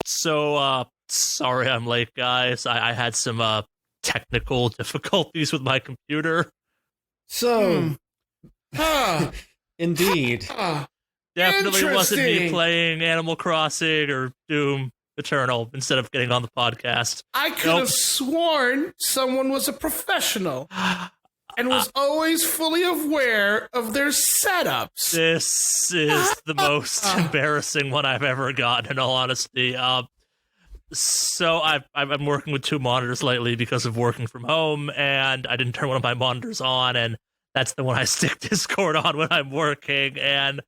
Sorry I'm late, guys. I had some technical difficulties with my computer. So, indeed. Definitely wasn't me playing Animal Crossing or Doom Eternal instead of getting on the podcast. I could have sworn someone was a professional and was always fully aware of their setups. This is the most embarrassing one I've ever gotten, in all honesty. So I'm working with 2 monitors lately because of working from home, and I didn't turn one of my monitors on, and that's the one I stick Discord on when I'm working, and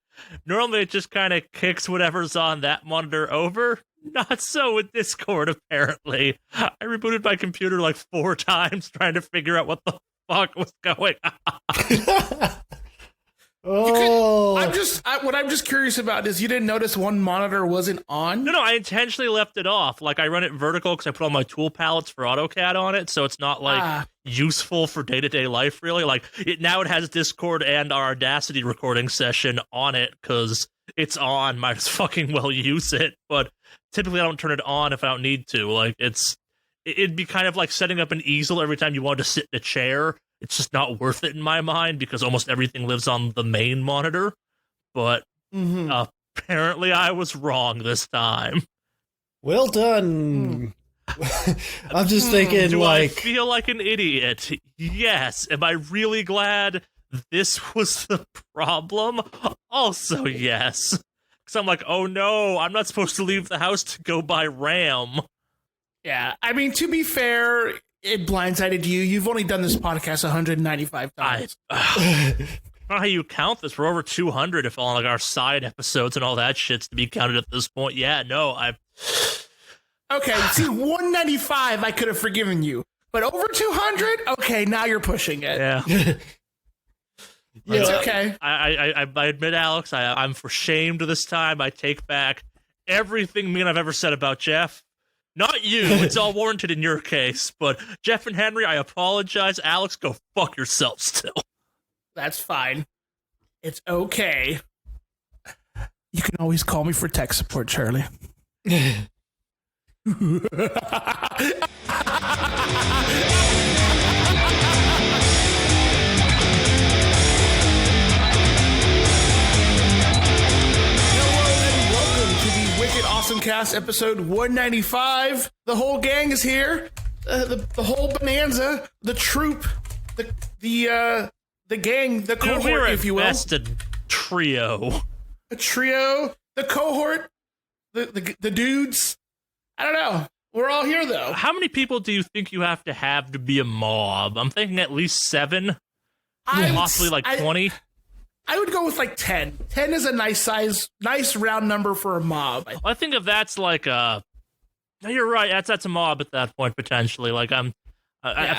normally it just kind of kicks whatever's on that monitor over. Not so with Discord, apparently. I rebooted my computer like 4 times trying to figure out what the fuck was going on. What I'm just curious about is you didn't notice one monitor wasn't on? No, I intentionally left it off. Like, I run it vertical because I put all my tool palettes for AutoCAD on it, so it's not, like, useful for day-to-day life, really. Like, now it has Discord and our Audacity recording session on it because it's on. Might as fucking well use it, but typically I don't turn it on if I don't need to. Like, it'd be kind of like setting up an easel every time you want to sit in a chair. It's just not worth it in my mind because almost everything lives on the main monitor. But apparently I was wrong this time. Well done. I'm just thinking, Do I feel like an idiot? Yes. Am I really glad this was the problem? Also, yes. Because I'm like, oh no, I'm not supposed to leave the house to go buy RAM. Yeah, I mean, to be fair, it blindsided you. You've only done this podcast 195 times. I don't know how you count this. We're over 200 if all like our side episodes and all that shit's to be counted at this point. Yeah, no, Okay, see, 195 I could have forgiven you. But over 200? Okay, now you're pushing it. Yeah. It's okay. I admit, Alex, I'm ashamed this time. I take back everything mean I've ever said about Jeff. Not you. It's all warranted in your case. But Jeff and Henry, I apologize. Alex, go fuck yourself still. That's fine. It's okay. You can always call me for tech support, Charlie. Awesomecast episode 195. The whole gang is here. The whole bonanza, the troop, the gang, the cohort, we're if you will. A trio. A trio, the cohort, the dudes. I don't know. We're all here though. How many people do you think you have to be a mob? I'm thinking at least 7. Possibly like 20. I would go with like 10. 10 is a nice round number for a mob. I think if that's like a... No, you're right. That's a mob at that point, potentially. Like, I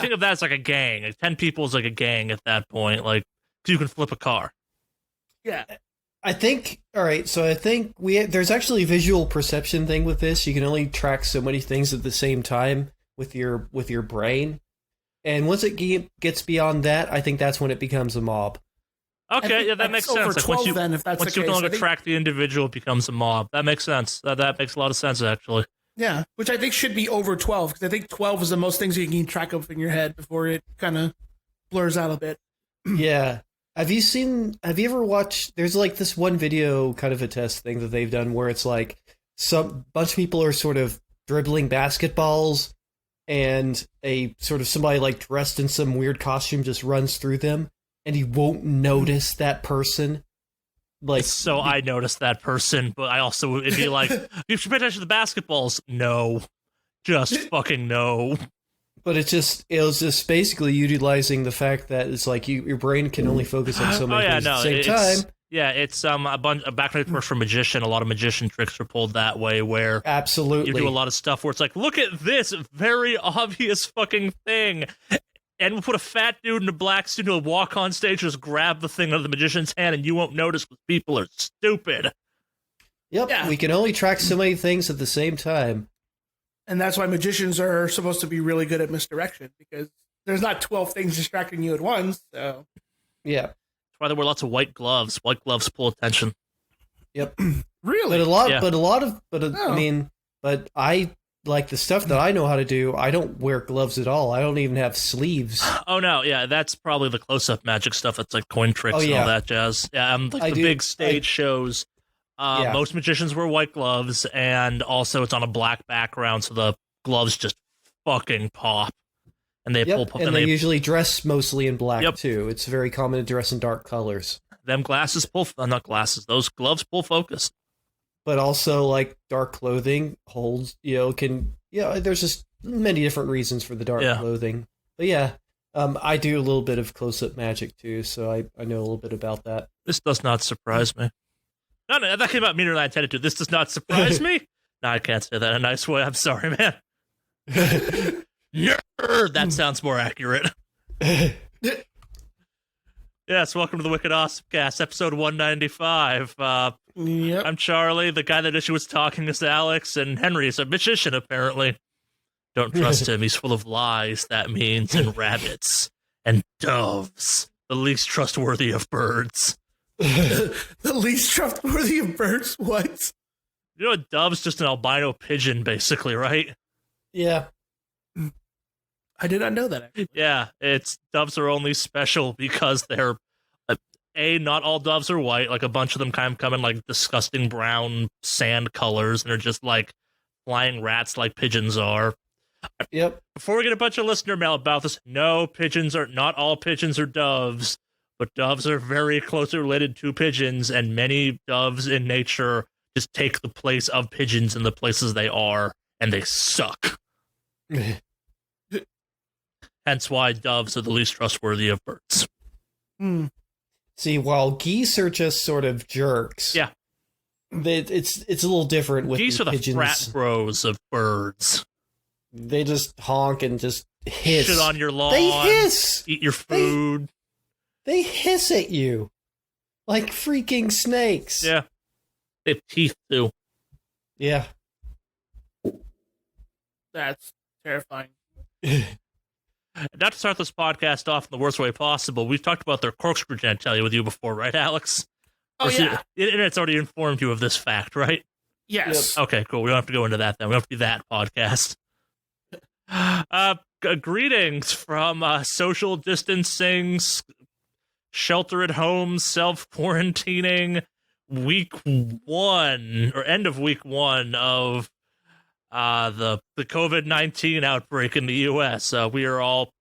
think if that's like a gang. Like 10 people is like a gang at that point. Like, you can flip a car. Yeah. I think, all right, so I think there's actually a visual perception thing with this. You can only track so many things at the same time with your brain. And once it gets beyond that, I think that's when it becomes a mob. Okay, yeah, that makes sense. Like 12, once you can only track the individual, it becomes a mob. That makes sense. That makes a lot of sense, actually. Yeah, which I think should be over 12, because I think 12 is the most things you can keep track of in your head before it kind of blurs out a bit. Yeah. Have you ever watched, there's like this one video, kind of a test thing that they've done where it's like some bunch of people are sort of dribbling basketballs and a sort of somebody like dressed in some weird costume just runs through them. And you won't notice that person. Like, so I noticed that person, but I also it'd be like, you should pay attention to the basketballs. No, just fucking no. But it was just basically utilizing the fact that it's like your brain can only focus on so many things at the same time. Yeah, it's a back when it works for Magician. A lot of magician tricks are pulled that way, where absolutely you do a lot of stuff where it's like, look at this very obvious fucking thing. And we'll put a fat dude in a black suit who'll walk on stage, just grab the thing out of the magician's hand, and you won't notice because people are stupid. Yep, yeah. We can only track so many things at the same time. And that's why magicians are supposed to be really good at misdirection, because there's not 12 things distracting you at once, so... Yeah. That's why there were lots of white gloves. White gloves pull attention. Yep. Really? I mean, but I like the stuff that I know how to do. I don't wear gloves at all. I don't even have sleeves. Oh no, yeah, that's probably the close-up magic stuff. It's like coin tricks and all that jazz. Yeah, like the big stage shows. Most magicians wear white gloves, and also it's on a black background, so the gloves just fucking pop. And they pull, and they usually dress mostly in black too. It's very common to dress in dark colors. Them glasses pull, not glasses. Those gloves pull focus. But also, like, dark clothing holds, there's just many different reasons for the dark clothing. But I do a little bit of close-up magic too, so I know a little bit about that. This does not surprise me. No, that came out meaner than I intended to. This does not surprise me. No, I can't say that in a nice way. I'm sorry, man. Nerd! That sounds more accurate. Yes, welcome to the Wicked Awesomecast, episode 195. I'm Charlie. The guy that issue was talking is Alex, and Henry is a magician, apparently. Don't trust him. He's full of lies, that means, and rabbits, and doves, the least trustworthy of birds. The least trustworthy of birds? What? You know, a dove's just an albino pigeon, basically, right? Yeah. I did not know that, actually. Yeah, doves are only special because they're, not all doves are white. Like, a bunch of them kind of come in, like, disgusting brown sand colors, and they're just, like, flying rats like pigeons are. Yep. Before we get a bunch of listener mail about this, no, not all pigeons are doves, but doves are very closely related to pigeons, and many doves in nature just take the place of pigeons in the places they are, and they suck. Hence why doves are the least trustworthy of birds. See, while geese are just sort of jerks, it's a little different with geese. Are the pigeons. Frat bros of birds. They just honk and just hiss. Shit on your lawn. They hiss. Eat your food. They hiss at you like freaking snakes. Yeah, they have teeth too. Yeah, that's terrifying. Not to start this podcast off in the worst way possible, we've talked about their corkscrew genitalia with you before, right, Alex? Oh, yeah. The internet's already informed you of this fact, right? Yes. Yep. Okay, cool. We don't have to go into that then. We don't have to do that podcast. Greetings from social distancing, shelter at home, self-quarantining, week 1, or end of week 1 of the COVID-19 outbreak in the U.S. We are all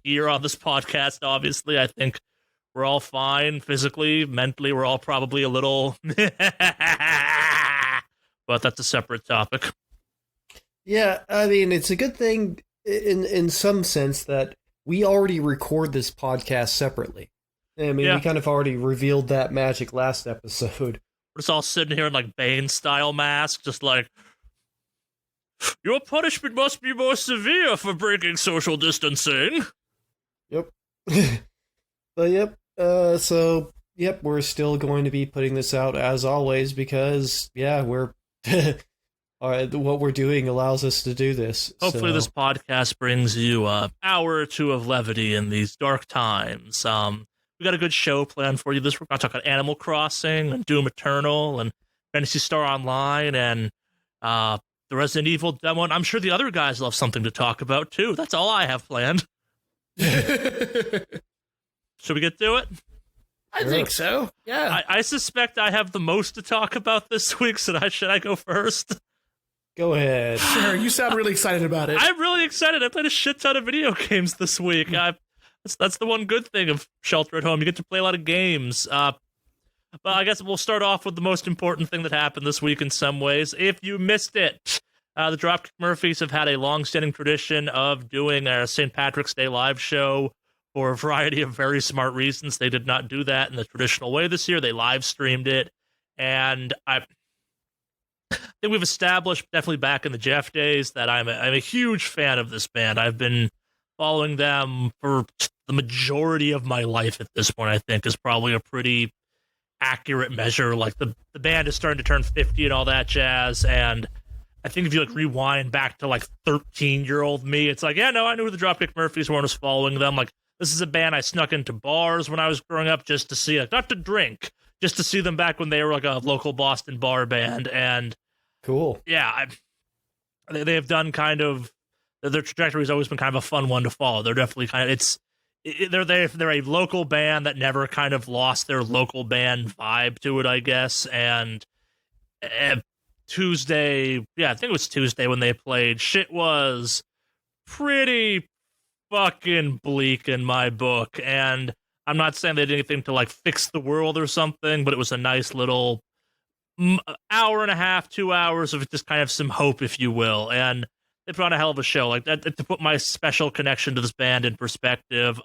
here on this podcast, obviously. I think we're all fine physically, mentally. We're all probably a little... but that's a separate topic. Yeah, I mean, it's a good thing in some sense that we already record this podcast separately. I mean, we kind of already revealed that magic last episode. We're just all sitting here in, like, Bane-style masks, just like... Your punishment must be more severe for breaking social distancing. Yep. But we're still going to be putting this out as always because, we're what we're doing allows us to do this. Hopefully this podcast brings you an hour or two of levity in these dark times. We got a good show planned for you. We're going to talk about Animal Crossing and Doom Eternal and Fantasy Star Online and the Resident Evil demo, and I'm sure the other guys will have something to talk about, too. That's all I have planned. Should we get to it? I think so, yeah. I suspect I have the most to talk about this week, so should I go first? Go ahead. Sure, you sound really excited about it. I'm really excited. I played a shit ton of video games this week. That's the one good thing of shelter at home. You get to play a lot of games. But I guess we'll start off with the most important thing that happened this week in some ways. If you missed it, the Dropkick Murphys have had a long-standing tradition of doing a St. Patrick's Day live show for a variety of very smart reasons. They did not do that in the traditional way this year. They live-streamed it, and I think we've established, definitely back in the Jeff days, that I'm a huge fan of this band. I've been following them for the majority of my life at this point, I think, is probably a pretty accurate measure. Like the band is starting to turn 50 and all that jazz, and I think if you like rewind back to like 13-year-old me, it's like, I knew who the Dropkick Murphys were and was following them. Like, this is a band I snuck into bars when I was growing up just to see, like, not to drink, just to see them back when they were like a local Boston bar band. And cool. Yeah, they've done kind of their trajectory has always been kind of a fun one to follow. They're definitely kind of they're a local band that never kind of lost their local band vibe to it, I guess. And Tuesday, I think it was Tuesday when they played. Shit was pretty fucking bleak in my book, and I'm not saying they did anything to like fix the world or something, but it was a nice little hour and a half, 2 hours of just kind of some hope, if you will. And they put on a hell of a show. Like that, to put my special connection to this band in perspective,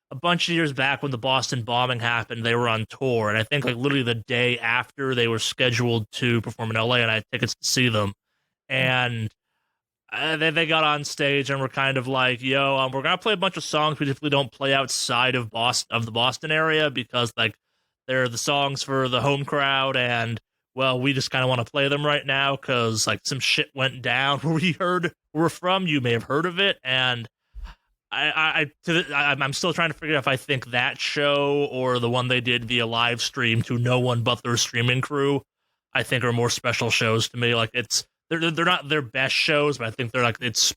a bunch of years back when the Boston bombing happened, they were on tour, and I think like literally the day after they were scheduled to perform in LA, and I had tickets to see them. And they got on stage and were kind of like, "Yo, we're gonna play a bunch of songs we typically don't play outside of the Boston area, because like they're the songs for the home crowd, and well, we just kind of want to play them right now because like some shit went down where we're from. You may have heard of it." And I'm still trying to figure out if I think that show or the one they did via live stream to no one but their streaming crew, I think are more special shows to me. Like they're not their best shows, but I think they're like, it's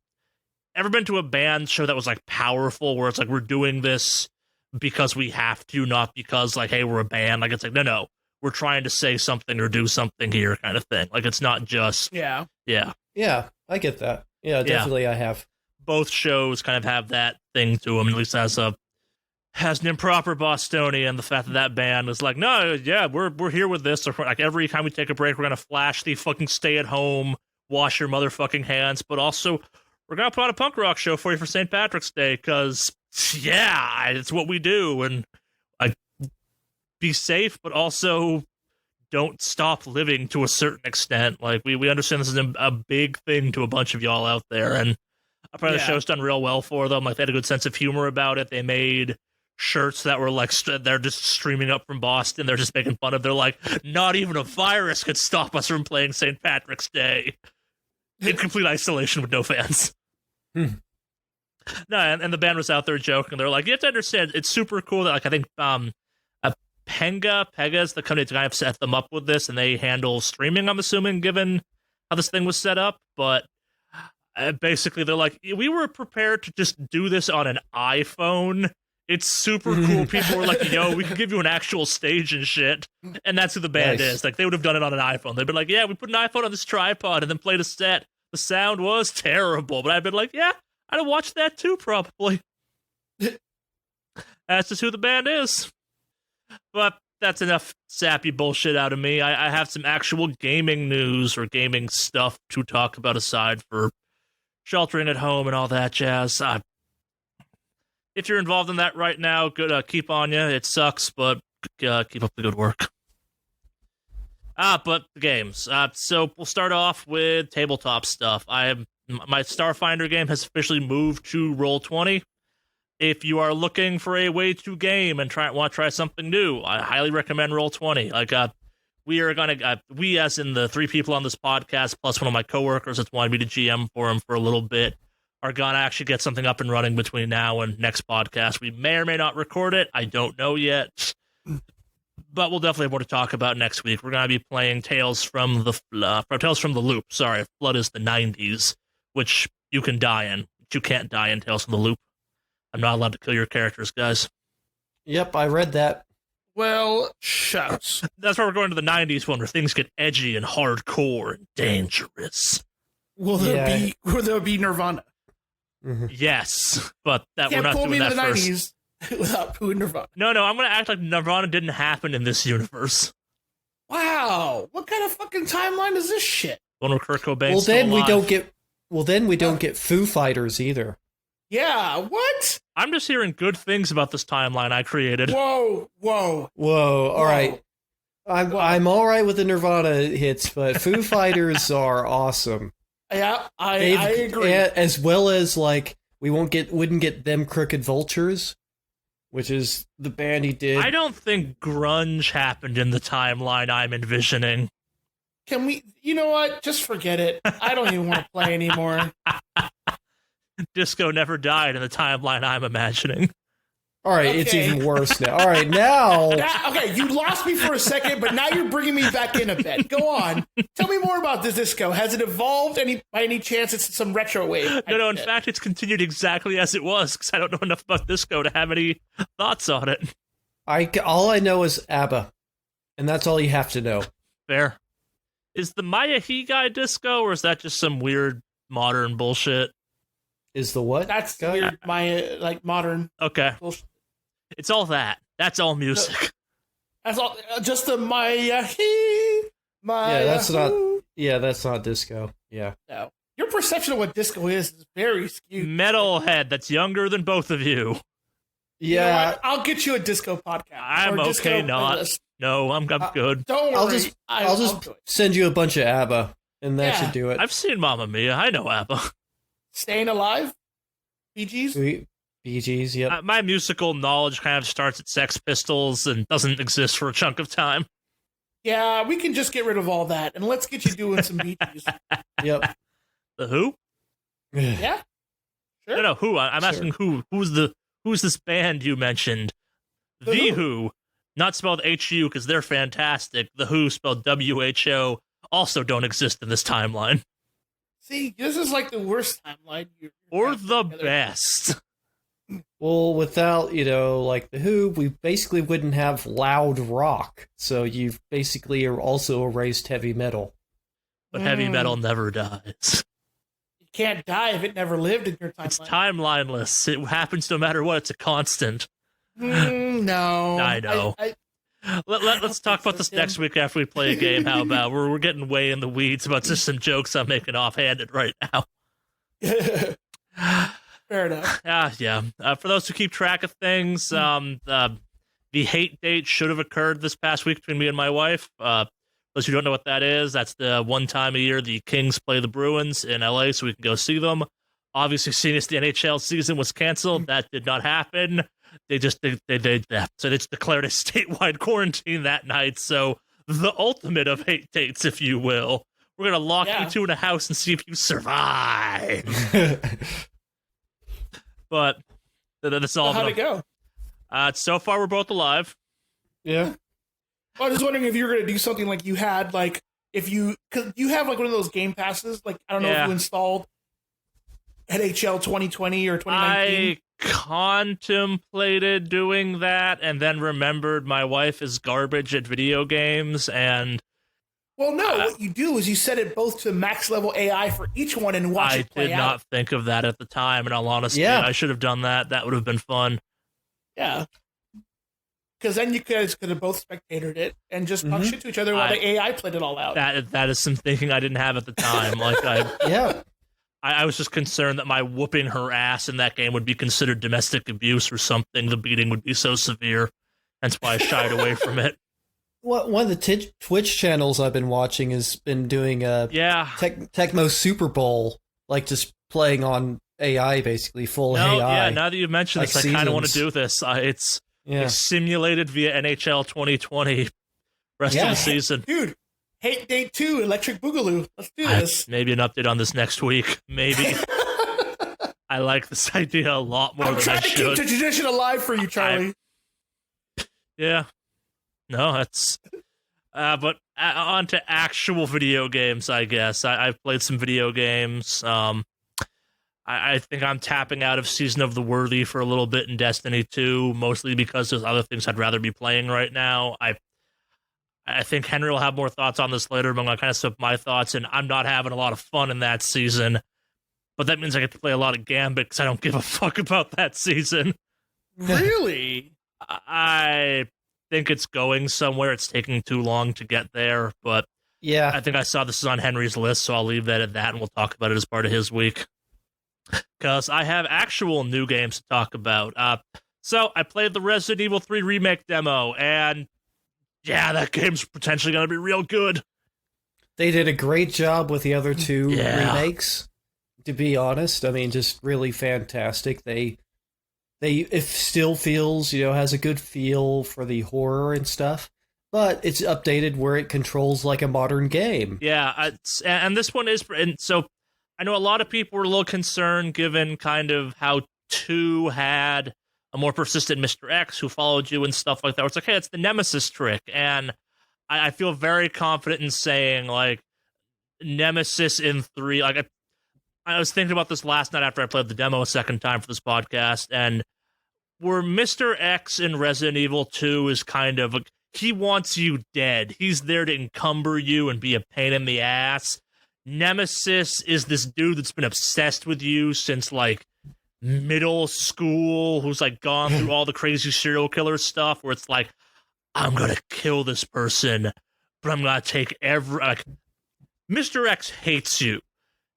ever been to a band show that was like powerful, where it's like, we're doing this because we have to, not because like, hey, we're a band. Like it's like, no, we're trying to say something or do something here kind of thing. Like it's not just, yeah, I get that. Yeah, definitely. I have. Both shows kind of have that thing to them, at least as an improper Bostonian. The fact that band is like, no, yeah, we're here with this. Or like every time we take a break, we're gonna flash the fucking stay at home, wash your motherfucking hands, but also we're gonna put on a punk rock show for you for St. Patrick's Day, because it's what we do. And like, be safe, but also don't stop living to a certain extent. Like we understand this is a big thing to a bunch of y'all out there, and apparently the show's done real well for them. Like they had a good sense of humor about it. They made shirts that were like they're just streaming up from Boston. They're just making fun of. They're like, not even a virus could stop us from playing St. Patrick's Day in complete isolation with no fans. No, and the band was out there joking. They're like, you have to understand, it's super cool that like I think Pega is the company to kind of set them up with this, and they handle streaming, I'm assuming, given how this thing was set up. But basically, they're like, we were prepared to just do this on an iPhone. It's super cool. People were like, yo, we can give you an actual stage and shit. And that's who the band is. Like, they would have done it on an iPhone. They'd been like, yeah, we put an iPhone on this tripod and then played a set. The sound was terrible. But I'd been like, yeah, I'd have watched that too, probably. That's just who the band is. But that's enough sappy bullshit out of me. I have some actual gaming news or gaming stuff to talk about aside for sheltering at home and all that jazz. If you're involved in that right now, good. Keep on you. It sucks, but keep up the good work. But the games. So we'll start off with tabletop stuff. My Starfinder game has officially moved to Roll20. If you are looking for a way to game and want to try something new, I highly recommend Roll20. Like, we are gonna, we as in the three people on this podcast, plus one of my coworkers that's wanted me to GM for him for a little bit, are gonna actually get something up and running between now and next podcast. We may or may not record it. I don't know yet, but we'll definitely have more to talk about next week. We're gonna be playing Tales from the Loop. Sorry, Flood is the 90s, which you can die in. But you can't die in Tales from the Loop. I'm not allowed to kill your characters, guys. Yep, I read that. Well, shucks. That's why we're going to the 90s one, where things get edgy and hardcore and dangerous. Will there be Nirvana? Mm-hmm. Yes, but we're not pull doing me that to the first. 90s without pooing Nirvana. No, I'm going to act like Nirvana didn't happen in this universe. Wow, what kind of fucking timeline is this shit? One where Kurt Cobain's Well, then still alive. we don't get Foo Fighters either. Yeah, what? I'm just hearing good things about this timeline I created. Whoa. All right. I'm all right with the Nirvana hits, but Foo Fighters are awesome. Yeah, I agree. As well as like wouldn't get them Crooked Vultures, which is the band he did. I don't think grunge happened in the timeline I'm envisioning. Can we? You know what? Just forget it. I don't even want to play anymore. Disco never died in the timeline I'm imagining. All right, it's Okay. even worse now. All right, now. Okay, you lost me for a second, but now you're bringing me back in a bit. Go on. Tell me more about this disco. Has it evolved by any chance? It's some retro wave. No, in fact, it's continued exactly as it was, because I don't know enough about disco to have any thoughts on it. All I know is ABBA, and that's all you have to know. Fair. Is the Maya He guy disco, or is that just some weird modern bullshit? Is the what? That's guy? weird. My modern. Okay. Bullshit. It's all that. That's all music. That's all. Just the Maya He. Yeah, that's not. Yeah, that's not disco. Yeah. No. Your perception of what disco is very skewed. Metalhead that's younger than both of you. You know Yeah, what? I'll get you a disco podcast. I'm or okay disco not. playlist. No, I'm good. Don't worry. I'll just do it. send you a bunch of ABBA, and that Yeah. should do it. I've seen Mamma Mia. I know ABBA. Staying Alive? Bee Gees? Bee Gees, yep. My musical knowledge kind of starts at Sex Pistols and doesn't exist for a chunk of time. Yeah, we can just get rid of all that, and let's get you doing some Bee Gees. Yep. The Who? Yeah? Sure. No, Who. I'm asking who. Who's this band you mentioned? The Who. Not spelled H-U because they're fantastic. The Who, spelled W-H-O, also don't exist in this timeline. See, this is like the worst timeline. Or the best. Well, without, like The Who, we basically wouldn't have loud rock. So you've basically also erased heavy metal. But heavy metal never dies. You can't die if it never lived in your timeline. It's timelineless. It happens no matter what. It's a constant. No. I know. Let's talk about this next week after we play a game. How about we're getting way in the weeds about just some jokes I'm making offhanded right now. Fair enough. Yeah. For those who keep track of things, the hate date should have occurred this past week between me and my wife. Those who don't know what that is, that's the one time a year the Kings play the Bruins in LA, so we can go see them. Obviously, seeing as the NHL season was canceled, that did not happen. They just declared a statewide quarantine that night. So the ultimate of hate dates, if you will. We're gonna lock you two in a house and see if you survive. But that's all. How'd it go? So far, we're both alive. Yeah. I was just wondering if you were going to do something like you had, like, because you have, like, one of those game passes, like, I don't know if you installed NHL 2020 or 2019. I contemplated doing that and then remembered my wife is garbage at video games and... Well, no, what you do is you set it both to max level AI for each one and watch it play out. I did not think of that at the time, in all honesty. Yeah. I should have done that. That would have been fun. Yeah. Because then you guys could have both spectated it and just talk shit to each other while the AI played it all out. That is some thinking I didn't have at the time. I was just concerned that my whooping her ass in that game would be considered domestic abuse or something. The beating would be so severe. That's why I shied away from it. One of the Twitch channels I've been watching has been doing a Tecmo Super Bowl, like just playing on AI, basically full AI. Yeah, now that you've mentioned like this, I kind of want to do this. It's simulated via NHL 2020 rest of the season. Dude, Hate Date 2, Electric Boogaloo. Let's do this. Maybe an update on this next week. Maybe. I like this idea a lot more than I should. I'm trying to keep the tradition alive for you, Charlie. Yeah. No, that's... but on to actual video games, I guess. I've played some video games. I think I'm tapping out of Season of the Worthy for a little bit in Destiny 2, mostly because there's other things I'd rather be playing right now. I think Henry will have more thoughts on this later, but I'm going to kind of slip my thoughts, and I'm not having a lot of fun in that season. But that means I get to play a lot of Gambit because I don't give a fuck about that season. Really? I think it's going somewhere. It's taking too long to get there, but yeah, I think I saw this is on Henry's list, so I'll leave that at that, and we'll talk about it as part of his week. Because I have actual new games to talk about. So I played the Resident Evil 3 Remake demo, and yeah, that game's potentially going to be real good. They did a great job with the other two remakes, to be honest. I mean, just really fantastic. It still feels, has a good feel for the horror and stuff, but it's updated where it controls like a modern game. Yeah, and this one is, and so I know a lot of people were a little concerned given kind of how 2 had a more persistent Mr. X who followed you and stuff like that. It's like, hey, it's the Nemesis trick. And I feel very confident in saying, like, Nemesis in 3, like, I was thinking about this last night after I played the demo a second time for this podcast, and where Mr. X in Resident Evil 2 is kind of, like, he wants you dead. He's there to encumber you and be a pain in the ass. Nemesis is this dude that's been obsessed with you since, like, middle school, who's, like, gone through all the crazy serial killer stuff, where it's like, I'm gonna kill this person, but I'm gonna take like, Mr. X hates you.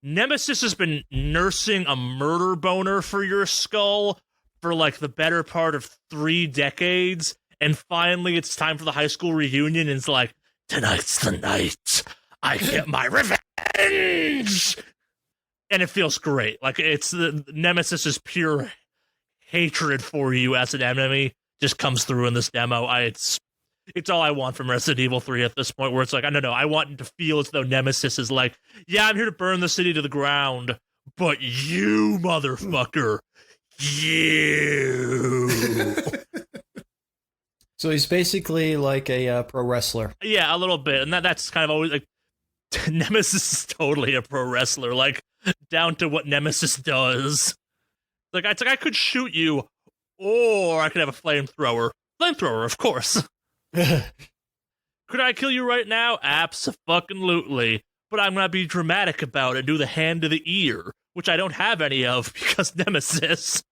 Nemesis has been nursing a murder boner for your skull for, like, the better part of 3 decades, and finally it's time for the high school reunion, and it's like, tonight's the night I get my revenge! And it feels great. Like, it's the Nemesis' pure hatred for you as an enemy just comes through in this demo. It's all I want from Resident Evil 3 at this point, where it's like, I don't know, I want to feel as though Nemesis is like, yeah, I'm here to burn the city to the ground, but you, motherfucker, you. So he's basically like a pro wrestler. Yeah, a little bit, and that's kind of always, like, Nemesis is totally a pro wrestler, like, down to what Nemesis does. Like, it's like, I could shoot you, or I could have a flamethrower. Flamethrower, of course. Could I kill you right now? Abso-fucking-lutely. But I'm gonna be dramatic about it, do the hand to the ear, which I don't have any of because Nemesis.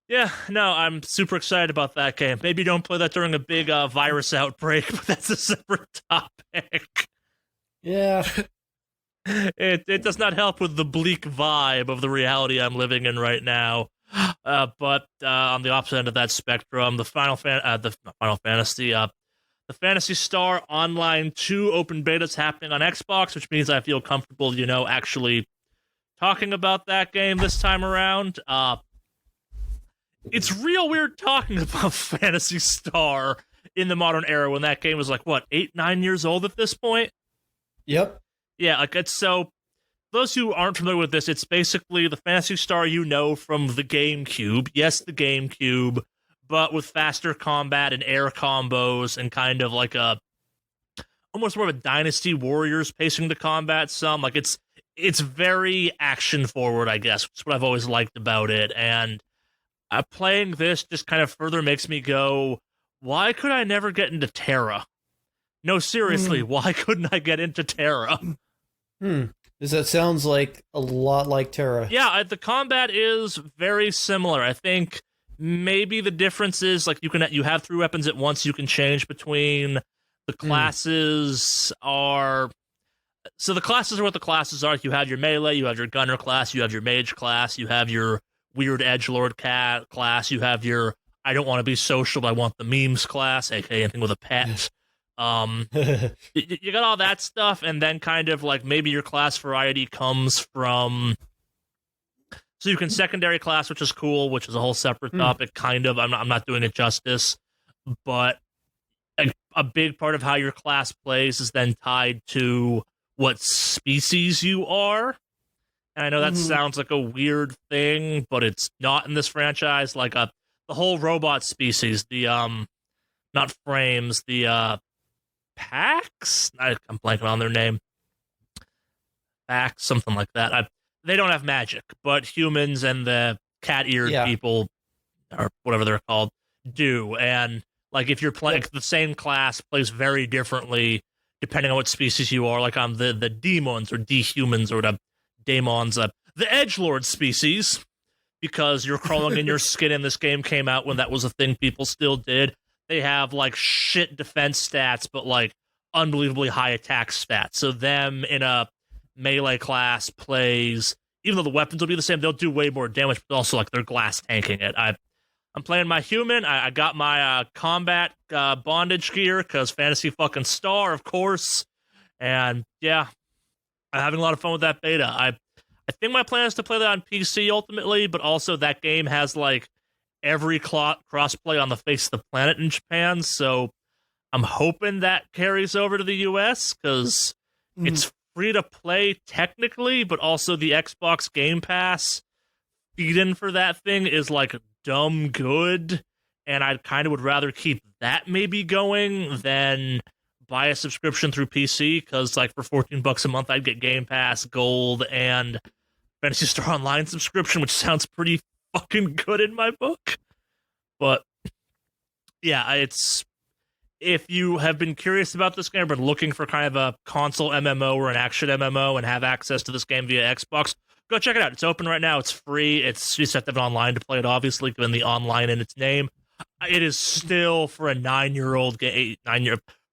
Yeah, no, I'm super excited about that game. Maybe don't play that during a big virus outbreak, but that's a separate topic. Yeah. It does not help with the bleak vibe of the reality I'm living in right now. But on the opposite end of that spectrum, the Phantasy Star Online 2 open beta is happening on Xbox, which means I feel comfortable, actually talking about that game this time around. It's real weird talking about Phantasy Star in the modern era when that game was like, what, 8-9 years old at this point? Yep. Yeah, like, it's so... Those who aren't familiar with this, it's basically the Phantasy Star from the GameCube. Yes, the GameCube, but with faster combat and air combos and kind of like almost more of a Dynasty Warriors pacing the combat some. Like, it's very action forward, I guess. That's what I've always liked about it. And playing this just kind of further makes me go, why could I never get into Terra? No, seriously, why couldn't I get into Terra? Because that sounds like a lot like Terra. Yeah, the combat is very similar. I think maybe the difference is, like, you have 3 weapons at once you can change between. The classes are... So the classes are what the classes are. You have your melee, you have your gunner class, you have your mage class, you have your weird edgelord class, you have your I don't want to be social, but I want the memes class, aka anything with a pet. You got all that stuff, and then kind of like maybe your class variety comes from, so you can secondary class, which is cool, which is a whole separate topic. Kind of, I'm not doing it justice, but a big part of how your class plays is then tied to what species you are. And I know that sounds like a weird thing, but it's not in this franchise. Like the whole robot species, the not frames, the Pax? I'm blanking on their name. Pax, something like that. They don't have magic, but humans and the cat-eared people, or whatever they're called, do. And like if you're playing the same class, plays very differently depending on what species you are. Like on the demons or dehumans or the daemons, the edgelord species, because you're crawling in your skin, and this game came out when that was a thing people still did. They have like shit defense stats, but like unbelievably high attack stats. So them in a melee class plays, even though the weapons will be the same, they'll do way more damage, but also like they're glass tanking it. I'm playing my human. I got my combat bondage gear because Phantasy fucking Star, of course. And yeah, I'm having a lot of fun with that beta. I think my plan is to play that on PC ultimately, but also that game has like every crossplay on the face of the planet in Japan, so I'm hoping that carries over to the US, because it's free to play technically, but also the Xbox Game Pass feed-in for that thing is like dumb good, and I kind of would rather keep that maybe going than buy a subscription through PC, because like for $14 a month I'd get Game Pass, Gold, and Fantasy Star Online subscription, which sounds pretty fucking good in my book. But yeah, it's, if you have been curious about this game, but looking for kind of a console MMO or an action MMO and have access to this game via Xbox, go check it out. It's open right now. It's free. You just have to have it online to play it, obviously, given the online in its name. It is still, for a 9-year-old game,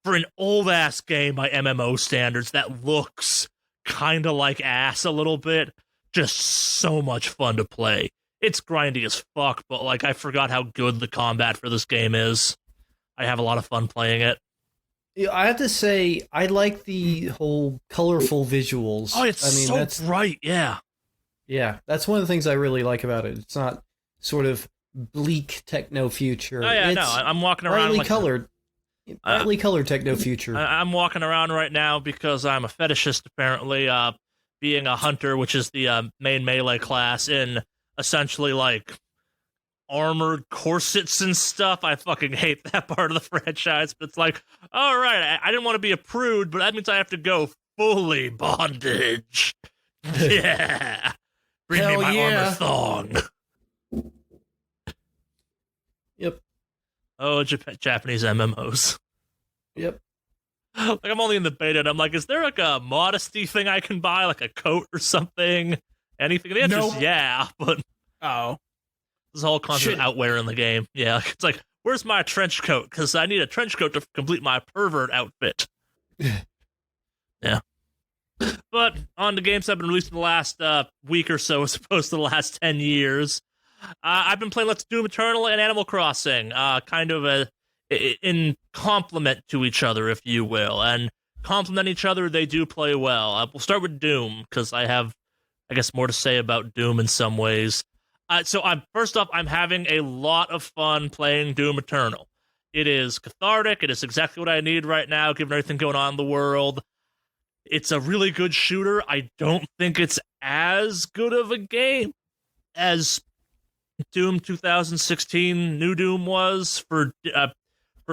for an old-ass game by MMO standards that looks kind of like ass a little bit, just so much fun to play. It's grindy as fuck, but like I forgot how good the combat for this game is. I have a lot of fun playing it. Yeah, I have to say, I like the whole colorful visuals. Oh, it's so that's bright, yeah. Yeah, that's one of the things I really like about it. It's not sort of bleak techno future. Oh yeah, it's no, I'm walking around brightly like colored techno future. I'm walking around right now because I'm a fetishist, apparently, being a hunter, which is the main melee class, in essentially like armored corsets and stuff. I fucking hate that part of the franchise, but it's like, all right, I didn't want to be a prude, but that means I have to go fully bondage. Yeah. Bring Hell me my yeah. armor thong. Yep. Oh, Japanese MMOs. Yep. Like, I'm only in the beta, and I'm like, is there like a modesty thing I can buy, like a coat or something? Anything? The answer is Nope. yeah, but Oh. this whole concept of outwear in the game. Yeah, it's like, where's my trench coat? Because I need a trench coat to complete my pervert outfit. Yeah. But on the games that have been released in the last week or so, as opposed to the last 10 years, I've been playing Let's Doom Eternal and Animal Crossing, kind of in complement to each other, if you will. And complement each other, they do play well. We'll start with Doom, because I have, I guess, more to say about Doom in some ways. So first off, I'm having a lot of fun playing Doom Eternal. It is cathartic. It is exactly what I need right now, given everything going on in the world. It's a really good shooter. I don't think it's as good of a game as Doom 2016 New Doom was, for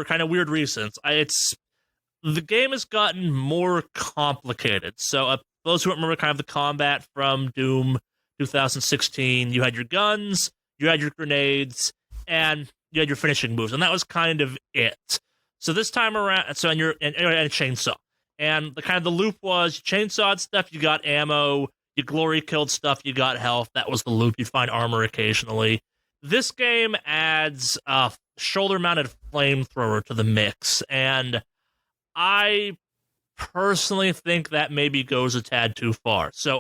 kind of weird reasons. The game has gotten more complicated. So those who remember kind of the combat from Doom 2016, you had your guns, you had your grenades, and you had your finishing moves, and that was kind of it. So this time around, and a chainsaw. And the loop was, you chainsawed stuff, you got ammo, you glory killed stuff, you got health. That was the loop. You'd find armor occasionally. This game adds a shoulder-mounted flamethrower to the mix, and I personally think that maybe goes a tad too far. So,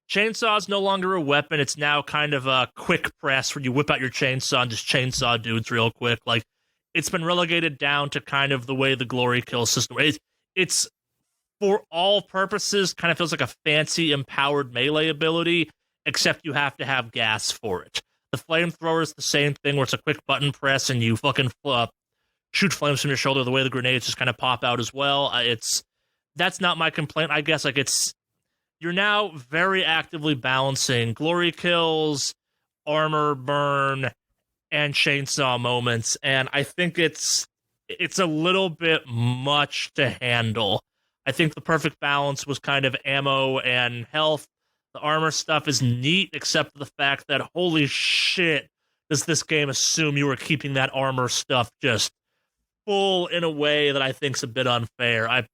chainsaw is no longer a weapon. It's now kind of a quick press where you whip out your chainsaw and just chainsaw dudes real quick. Like, it's been relegated down to kind of the way the glory kill system is. It's, for all purposes, kind of feels like a fancy empowered melee ability, except you have to have gas for it. The flamethrower is the same thing, where it's a quick button press and you fucking shoot flames from your shoulder, the way the grenades just kind of pop out as well. That's not my complaint, I guess. Like, you're now very actively balancing glory kills, armor burn, and chainsaw moments, and I think it's a little bit much to handle. I think the perfect balance was kind of ammo and health. The armor stuff is neat, except for the fact that, holy shit, does this game assume you are keeping that armor stuff just full in a way that I think's a bit unfair.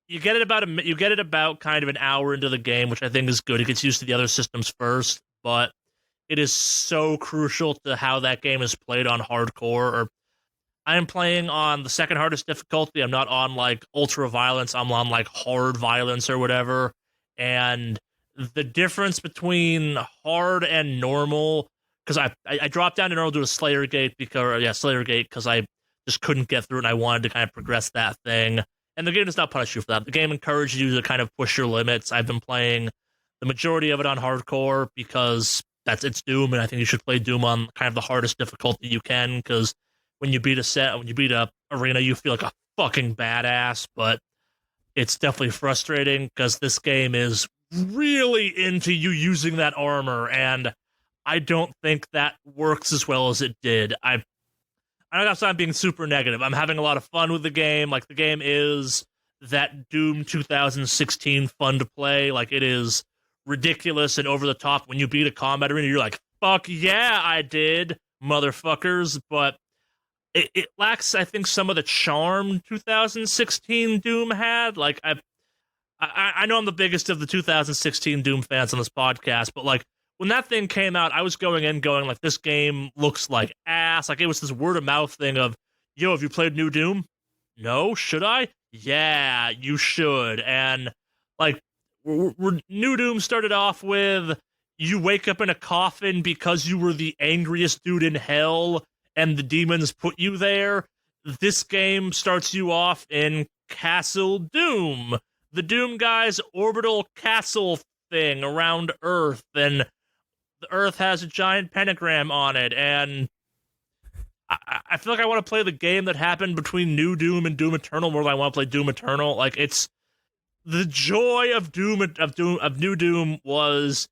You get it about kind of an hour into the game, which I think is good. It gets used to the other systems first, but it is so crucial to how that game is played on hardcore. I am playing on the second hardest difficulty. I'm not on like ultra violence. I'm on like hard violence or whatever. And the difference between hard and normal, because I dropped down to normal to a Slayer Gate because I just couldn't get through it, and I wanted to kind of progress that thing. And the game does not punish you for that. The game encourages you to kind of push your limits. I've been playing the majority of it on hardcore because it's Doom, and I think you should play Doom on kind of the hardest difficulty you can, because when you beat a arena, you feel like a fucking badass, but it's definitely frustrating because this game is really into you using that armor, and I don't think that works as well as it did. I guess I'm being super negative. I'm having a lot of fun with the game. Like, the game is that Doom 2016 fun to play. Like, it is ridiculous and over the top. When you beat a combat arena, you're like, fuck yeah, I did, motherfuckers. But it lacks, I think, some of the charm 2016 Doom had. Like, I know I'm the biggest of the 2016 Doom fans on this podcast, but, like, when that thing came out, I was going, like, this game looks like ass. Like, it was this word of mouth thing of, yo, have you played New Doom? No? Should I? Yeah, you should. And, like, New Doom started off with, you wake up in a coffin because you were the angriest dude in hell, and the demons put you there. This game starts you off in Castle Doom, the Doom guy's orbital castle thing around Earth, and the Earth has a giant pentagram on it, and I feel like I want to play the game that happened between New Doom and Doom Eternal more than I want to play Doom Eternal. Like, it's the joy of New Doom was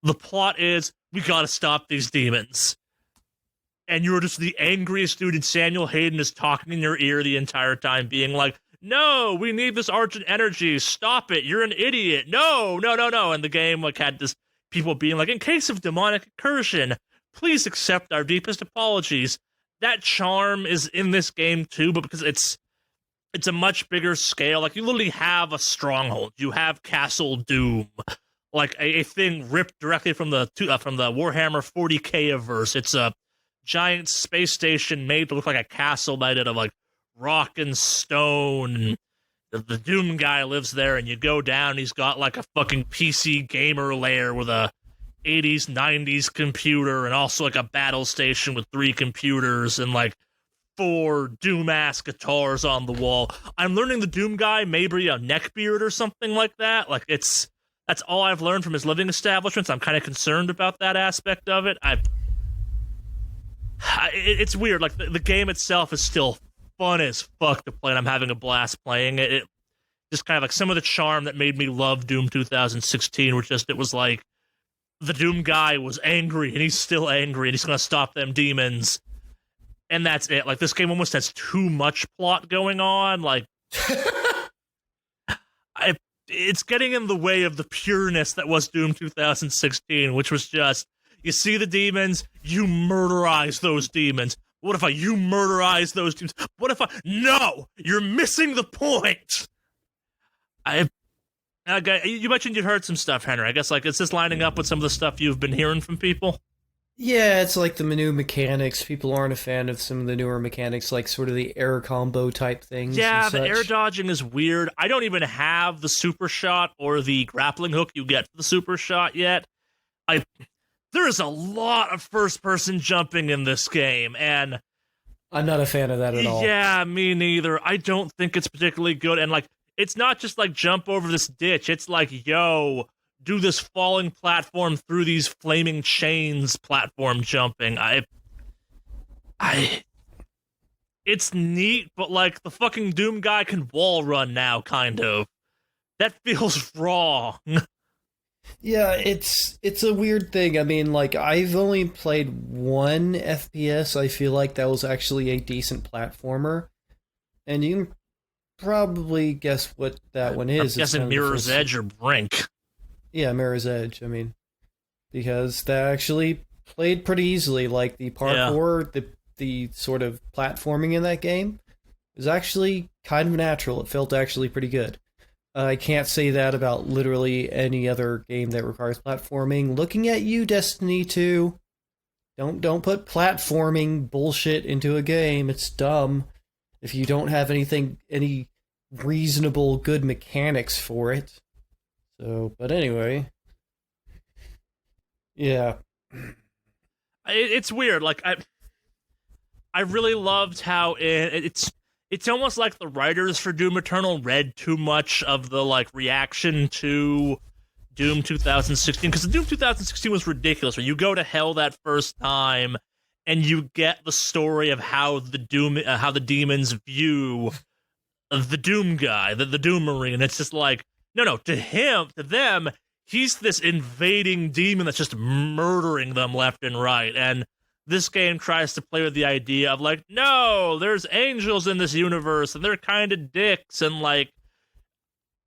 the plot is we gotta stop these demons. And you're just the angriest dude, and Samuel Hayden is talking in your ear the entire time, being like, no, we need this Argent energy. Stop it. You're an idiot. No. And the game, like, had this people being like, in case of demonic incursion, please accept our deepest apologies. That charm is in this game too, but because it's a much bigger scale. Like, you literally have a stronghold. You have Castle Doom, like a thing ripped directly from the Warhammer 40K verse. It's a giant space station made to look like a castle made out of, like, rock and stone. The Doom guy lives there, and you go down, and he's got, like, a fucking PC gamer lair with a 80s, 90s computer, and also, like, a battle station with 3 computers, and, like, 4 Doom-ass guitars on the wall. I'm learning the Doom guy may be a neckbeard or something like that. Like, that's all I've learned from his living establishments. I'm kind of concerned about that aspect of it. It's weird. Like, the game itself is still fun as fuck to play, and I'm having a blast playing it. It just kind of, like, some of the charm that made me love Doom 2016 was just, it was like, the Doom guy was angry, and he's still angry, and he's gonna stop them demons. And that's it. Like, this game almost has too much plot going on. Like, it's getting in the way of the pureness that was Doom 2016, which was just, you see the demons, you murderize those demons. What if you murderize those demons? What if no! You're missing the point! You mentioned you've heard some stuff, Henry. I guess, like, is this lining up with some of the stuff you've been hearing from people? Yeah, it's like the new mechanics. People aren't a fan of some of the newer mechanics, like sort of the air combo type things. Yeah, the air dodging is weird. I don't even have the super shot or the grappling hook you get for the super shot yet. There's a lot of first-person jumping in this game, and I'm not a fan of that at all. Yeah, me neither. I don't think it's particularly good, and, like, it's not just, like, jump over this ditch. It's like, yo, do this falling platform through these flaming chains platform jumping. It's neat, but, like, the fucking Doom guy can wall run now, kind of. That feels wrong. Yeah, it's a weird thing. I mean, like, I've only played one FPS. I feel like that was actually a decent platformer. And you can probably guess what that one is. I'm guessing Mirror's Edge or Brink. Yeah, Mirror's Edge, I mean. Because that actually played pretty easily. Like, the parkour, the sort of platforming in that game was actually kind of natural. It felt actually pretty good. I can't say that about literally any other game that requires platforming. Looking at you, Destiny 2. Don't put platforming bullshit into a game. It's dumb. If you don't have any reasonable good mechanics for it. So, but anyway. Yeah. It's weird. Like, I really loved how it's almost like the writers for Doom Eternal read too much of the, like, reaction to Doom 2016, because the Doom 2016 was ridiculous, where you go to hell that first time and you get the story of how the demons view the Doom guy, the Doom Marine. It's just like, No, to them, he's this invading demon that's just murdering them left and right. And this game tries to play with the idea of like, no, there's angels in this universe and they're kind of dicks and like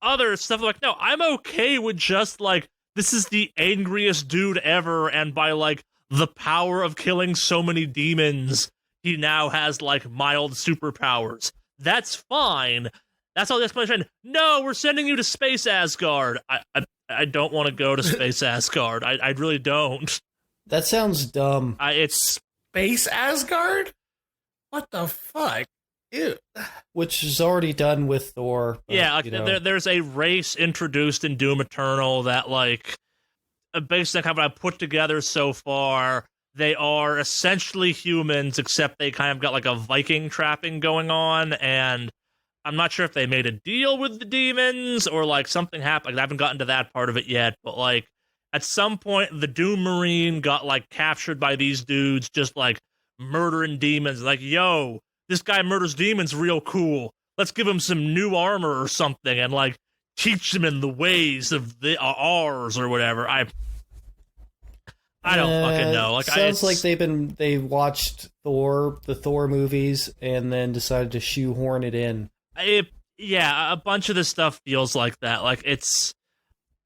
other stuff. Like, no, I'm okay with just like, this is the angriest dude ever. And by like the power of killing so many demons, he now has like mild superpowers. That's fine. That's all the explanation. No, we're sending you to Space Asgard. I don't want to go to Space Asgard. I really don't. That sounds dumb. It's Space Asgard? What the fuck? Ew. Which is already done with Thor. But, yeah, like, you know. there's a race introduced in Doom Eternal that, like, based on kind of what I put together so far, they are essentially humans, except they kind of got, like, a Viking trapping going on, and I'm not sure if they made a deal with the demons or, like, something happened. Like, I haven't gotten to that part of it yet, but, like, at some point, the Doom Marine got, like, captured by these dudes just, like, murdering demons. Like, yo, this guy murders demons real cool. Let's give him some new armor or something and, like, teach him in the ways of the ours or whatever. I don't fucking know. Like, sounds like they watched the Thor movies, and then decided to shoehorn it in. Yeah, a bunch of this stuff feels like that. Like, it's...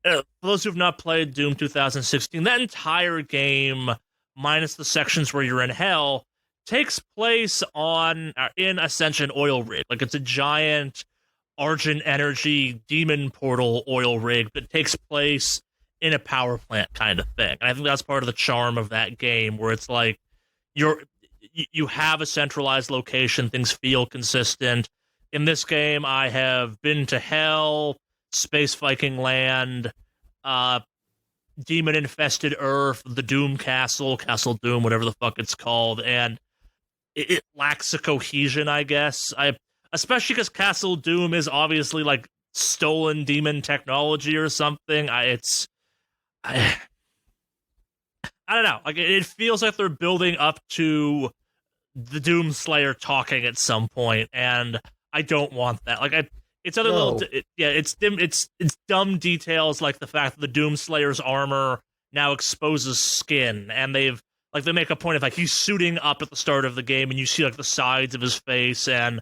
for those who've not played Doom 2016, that entire game, minus the sections where you're in hell, takes place in essentially an oil rig. Like, it's a giant Argent Energy demon portal oil rig that takes place in a power plant kind of thing. And I think that's part of the charm of that game, where it's like you have a centralized location, things feel consistent. In this game, I have been to hell, Space Viking land, demon-infested Earth, the Doom Castle, Castle Doom, whatever the fuck it's called, and it lacks a cohesion, I guess. Especially because Castle Doom is obviously, like, stolen demon technology or something. I don't know. Like, it feels like they're building up to the Doom Slayer talking at some point, and I don't want that. Like, it's other little, it's dumb details like the fact that the Doom Slayer's armor now exposes skin, and they make a point of like he's suiting up at the start of the game, and you see like the sides of his face, and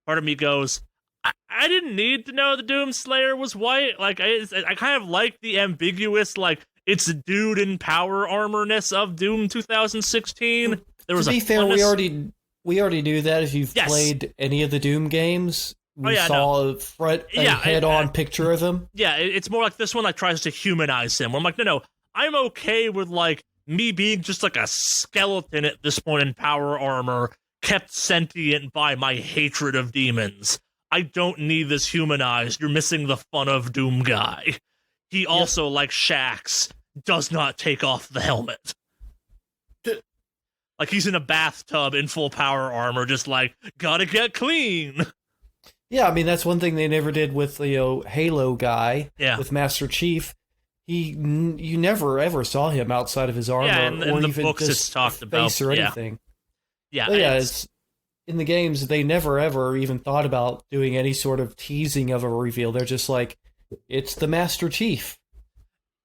part of me goes, I didn't need to know the Doom Slayer was white. Like, I kind of like the ambiguous, like, it's a dude in power armorness of Doom 2016. There was to be fair, we already knew that if you've played any of the Doom games. We saw a front head-on picture of him. Yeah, it's more like this one like tries to humanize him. I'm like, no, I'm okay with like me being just like a skeleton at this point in power armor, kept sentient by my hatred of demons. I don't need this humanized. You're missing the fun of Doom guy. He also, like Shax, does not take off the helmet. Like he's in a bathtub in full power armor, just like, gotta get clean. Yeah, I mean, that's one thing they never did with the Halo guy, with Master Chief. You never ever saw him outside of his armor, or the even books just talked about, face or anything. Yeah, it's in the games, they never ever even thought about doing any sort of teasing of a reveal. They're just like, it's the Master Chief.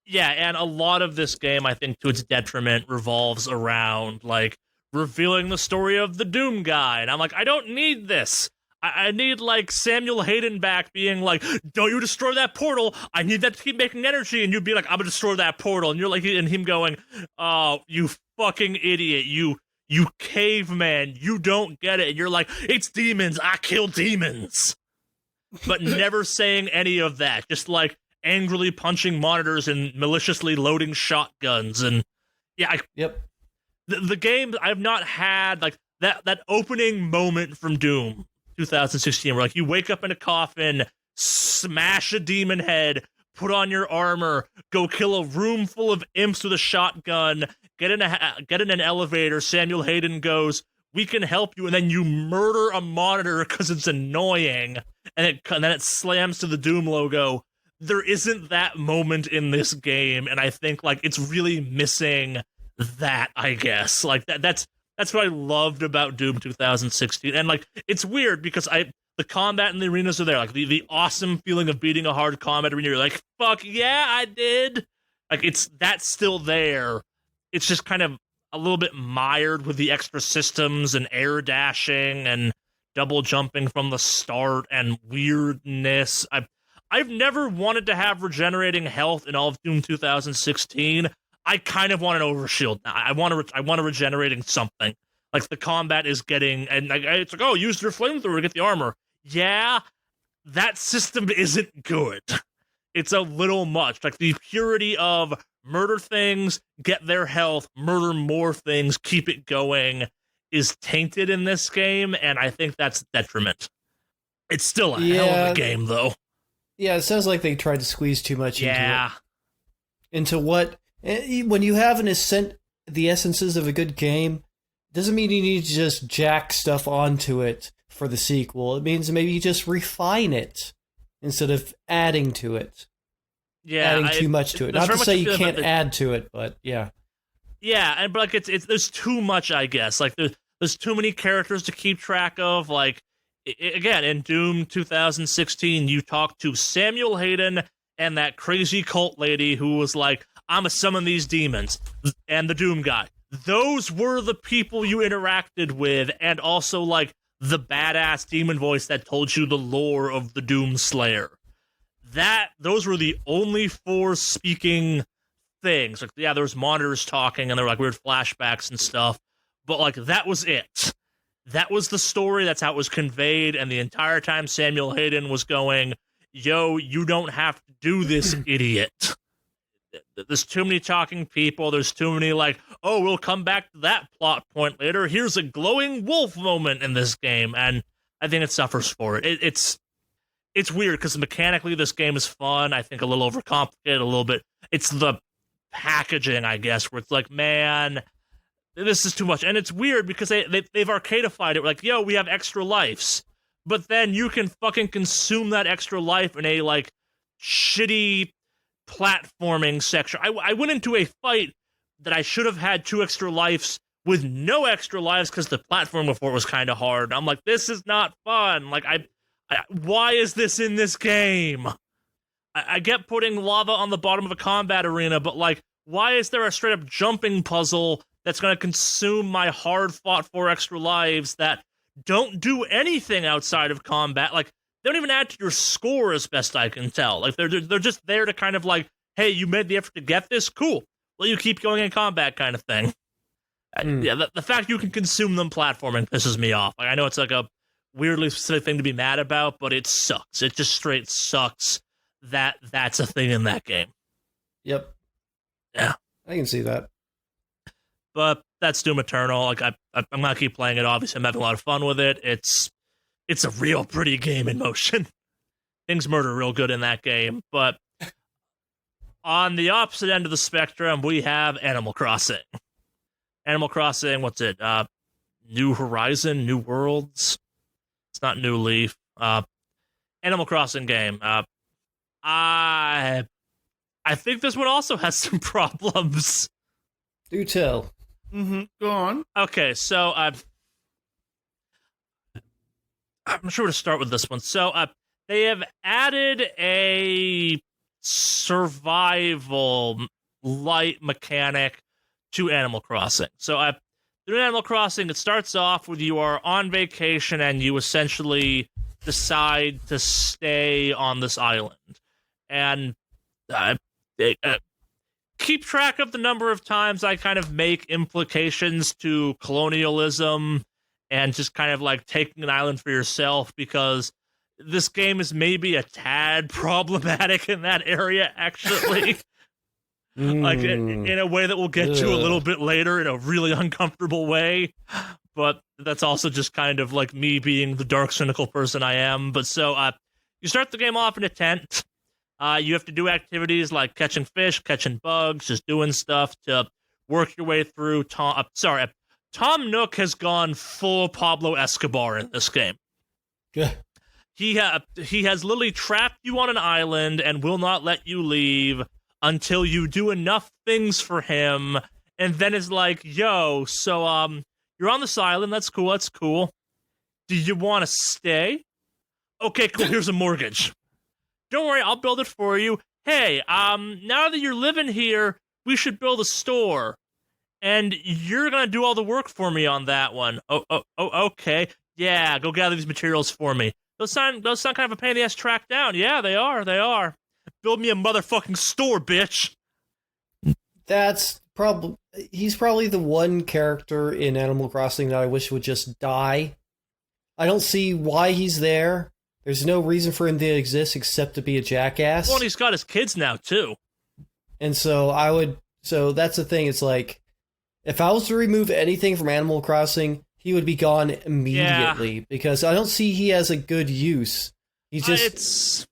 Yeah, and a lot of this game, I think, to its detriment, revolves around, like, revealing the story of the Doom guy. And I'm like, I don't need this. I need, like, Samuel Hayden back being like, don't you destroy that portal. I need that to keep making energy. And you'd be like, I'm going to destroy that portal. And you're like, and him going, oh, you fucking idiot. You caveman. You don't get it. And you're like, it's demons. I kill demons. But never saying any of that. Just, like, angrily punching monitors and maliciously loading shotguns. And, yeah, the game, I've not had, like, that opening moment from Doom 2016, where like you wake up in a coffin, smash a demon head, put on your armor, go kill a room full of imps with a shotgun, get in an elevator. Samuel Hayden goes, "We can help you," and then you murder a monitor because it's annoying, and then it slams to the Doom logo. There isn't that moment in this game, and I think like it's really missing that. I guess like that's what I loved about Doom 2016. And, like, it's weird because the combat in the arenas are there. Like the awesome feeling of beating a hard combat arena. You're like, fuck yeah, I did. Like that's still there. It's just kind of a little bit mired with the extra systems and air dashing and double jumping from the start and weirdness. I've never wanted to have regenerating health in all of Doom 2016. I kind of want an overshield now. I want a regenerating something. Like the combat is getting, and it's like, oh, use your flamethrower to get the armor. Yeah, that system isn't good. It's a little much. Like the purity of murder things, get their health, murder more things, keep it going is tainted in this game, and I think that's a detriment. It's still a hell of a game, though. Yeah, it sounds like they tried to squeeze too much into it. Into what? When you have the essences of a good game, doesn't mean you need to just jack stuff onto it for the sequel. It means maybe you just refine it instead of adding to it. Yeah, adding too much to it. Not to say you can't add to it, but yeah. Yeah, but like there's too much, I guess. Like there's too many characters to keep track of. Like again, in Doom 2016, you talk to Samuel Hayden and that crazy cult lady who was like, "I'm gonna summon these demons," and the Doom guy. Those were the people you interacted with, and also like the badass demon voice that told you the lore of the Doom Slayer. Those were the only 4 speaking things. Like, yeah, there was monitors talking, and there were like weird flashbacks and stuff, but like that was it. That was the story. That's how it was conveyed, and the entire time Samuel Hayden was going, "Yo, you don't have to do this, idiot." There's too many talking people. There's too many like, oh, we'll come back to that plot point later. Here's a glowing wolf moment in this game, and I think it suffers for it. It's weird because mechanically this game is fun. I think a little overcomplicated, a little bit. It's the packaging, I guess, where it's like, man, this is too much. And it's weird because they've arcadified it. Like, yo, we have extra lives, but then you can fucking consume that extra life in a like shitty platforming section. I went into a fight that I should have had 2 extra lives with no extra lives because the platform before was kind of hard. I'm like, this is not fun. Like, why is this in this game? I get putting lava on the bottom of a combat arena, but like, why is there a straight up jumping puzzle that's going to consume my hard fought 4 extra lives that don't do anything outside of combat? Like, they don't even add to your score, as best I can tell. Like they're just there to kind of like, hey, you made the effort to get this, cool. Well, you keep going in combat, kind of thing. Yeah, the fact you can consume them platforming pisses me off. Like I know it's like a weirdly specific thing to be mad about, but it sucks. It just straight sucks that that's a thing in that game. Yep. Yeah, I can see that. But that's Doom Eternal. Like I'm gonna keep playing it. Obviously, I'm having a lot of fun with it. It's a real pretty game in motion. Things murder real good in that game. But on the opposite end of the spectrum, we have Animal Crossing. Animal Crossing, what's it? New Horizon, New Worlds? It's not New Leaf. Animal Crossing game. I think this one also has some problems. Do tell. Go on. Okay, so I'm sure to start with this one. So they have added a survival light mechanic to Animal Crossing. So in Animal Crossing, it starts off with you are on vacation and you essentially decide to stay on this island. And keep track of the number of times I kind of make implications to colonialism and just kind of like taking an island for yourself, because this game is maybe a tad problematic in that area, actually. Like in a way that we'll get to a little bit later in a really uncomfortable way. But that's also just kind of like me being the dark, cynical person I am. But so you start the game off in a tent. You have to do activities like catching fish, catching bugs, just doing stuff to work your way through. Tom Nook has gone full Pablo Escobar in this game. Yeah. He has literally trapped you on an island and will not let you leave until you do enough things for him, and then is like, yo, so you're on this island, that's cool. Do you want to stay? Okay, cool. Here's a mortgage. Don't worry, I'll build it for you. Hey, now that you're living here, we should build a store. And you're gonna do all the work for me on that one. Oh, okay. Yeah, go gather these materials for me. Those sound kind of a pain in the ass to track down. Yeah, they are. Build me a motherfucking store, bitch. He's probably the one character in Animal Crossing that I wish would just die. I don't see why he's there. There's no reason for him to exist except to be a jackass. Well, and he's got his kids now, too. And so that's the thing. It's like, if I was to remove anything from Animal Crossing, he would be gone immediately because I don't see he has a good use. He's just it's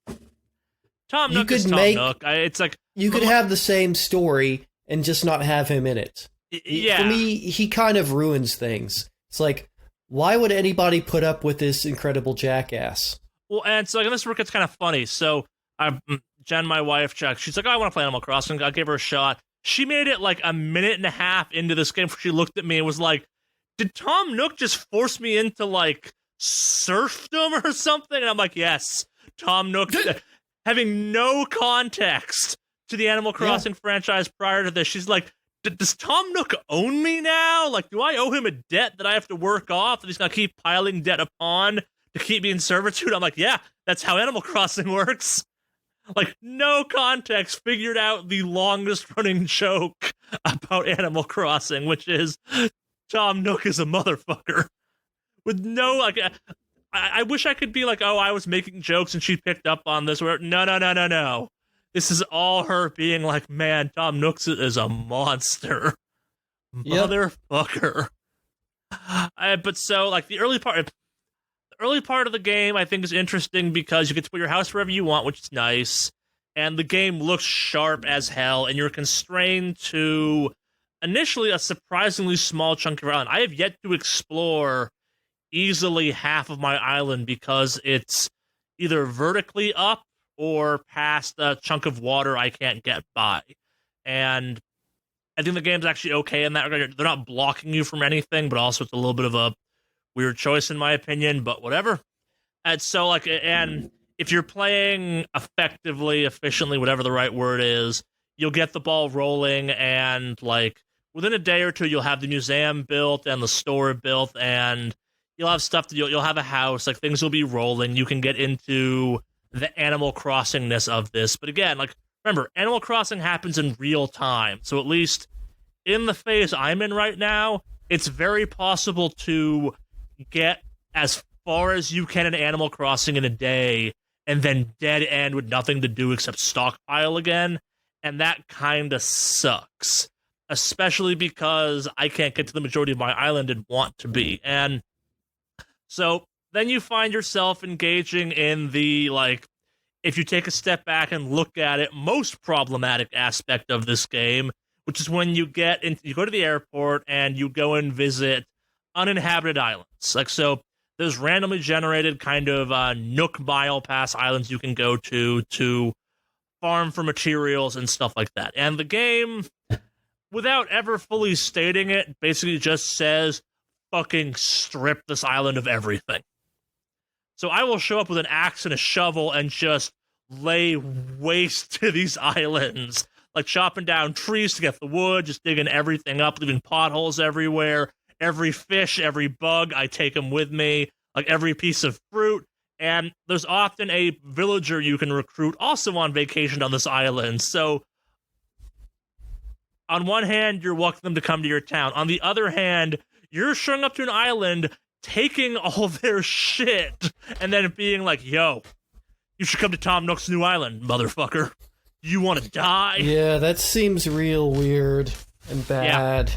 Tom Nook is Tom Nook. It's like you could have the same story and just not have him in it. Yeah. For me, he kind of ruins things. It's like, why would anybody put up with this incredible jackass? Well, and so like, this work, it's kind of funny. So Jen, my wife, she's like, oh, I want to play Animal Crossing. I gave her a shot. She made it like a minute and a half into this game before she looked at me and was like, did Tom Nook just force me into like serfdom or something? And I'm like, yes, Tom Nook, having no context to the Animal Crossing franchise prior to this. She's like, does Tom Nook own me now? Like, do I owe him a debt that I have to work off that he's going to keep piling debt upon to keep me in servitude? I'm like, yeah, that's how Animal Crossing works. Like, no context, figured out the longest running joke about Animal Crossing, which is Tom Nook is a motherfucker. With no, like, I wish I could be like, oh, I was making jokes and she picked up on this. No. This is all her being like, man, Tom Nook is a monster. Yep. Motherfucker. But so, like, the early part of the game, I think, is interesting because you get to put your house wherever you want, which is nice, and the game looks sharp as hell, and you're constrained to initially a surprisingly small chunk of your island. I have yet to explore easily half of my island because it's either vertically up or past a chunk of water I can't get by. And I think the game's actually okay in that regard. They're not blocking you from anything, but also it's a little bit of a weird choice in my opinion, but whatever. And so, like, and if you're playing effectively, efficiently, whatever the right word is, you'll get the ball rolling, and like within a day or two, you'll have the museum built and the store built, and you'll have stuff that you'll have a house, like things will be rolling. You can get into the Animal Crossing-ness of this. But again, like, remember, Animal Crossing happens in real time. So at least in the phase I'm in right now, it's very possible to get as far as you can in Animal Crossing in a day and then dead end with nothing to do except stockpile again. And that kind of sucks, especially because I can't get to the majority of my island and want to be. And so then you find yourself engaging in the, like, if you take a step back and look at it, most problematic aspect of this game, which is when you go to the airport and you go and visit uninhabited islands. Like, so there's randomly generated kind of Nook Mile Pass islands you can go to farm for materials and stuff like that. And the game, without ever fully stating it, basically just says, fucking strip this island of everything. So I will show up with an axe and a shovel and just lay waste to these islands, like chopping down trees to get the wood, just digging everything up, leaving potholes everywhere. Every fish, every bug, I take them with me, like every piece of fruit. And there's often a villager you can recruit also on vacation on this island. So on one hand, you're welcoming them to come to your town. On the other hand, you're showing up to an island, taking all their shit, and then being like, yo, you should come to Tom Nook's new island, motherfucker. You want to die? Yeah, that seems real weird and bad. Yeah.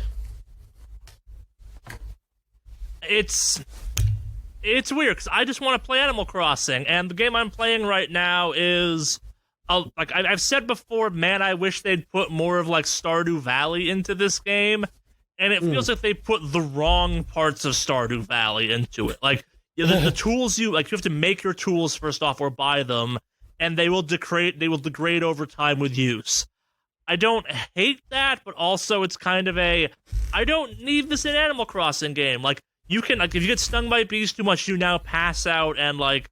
It's weird, because I just want to play Animal Crossing, and the game I'm playing right now is, like I've said before, man, I wish they'd put more of, like, Stardew Valley into this game. And it feels like they put the wrong parts of Stardew Valley into it. Like, the tools you have to make your tools first off or buy them, and they will degrade over time with use. I don't hate that, but also it's kind of I don't need this in Animal Crossing game. Like, you can, like, if you get stung by bees too much, you now pass out and, like,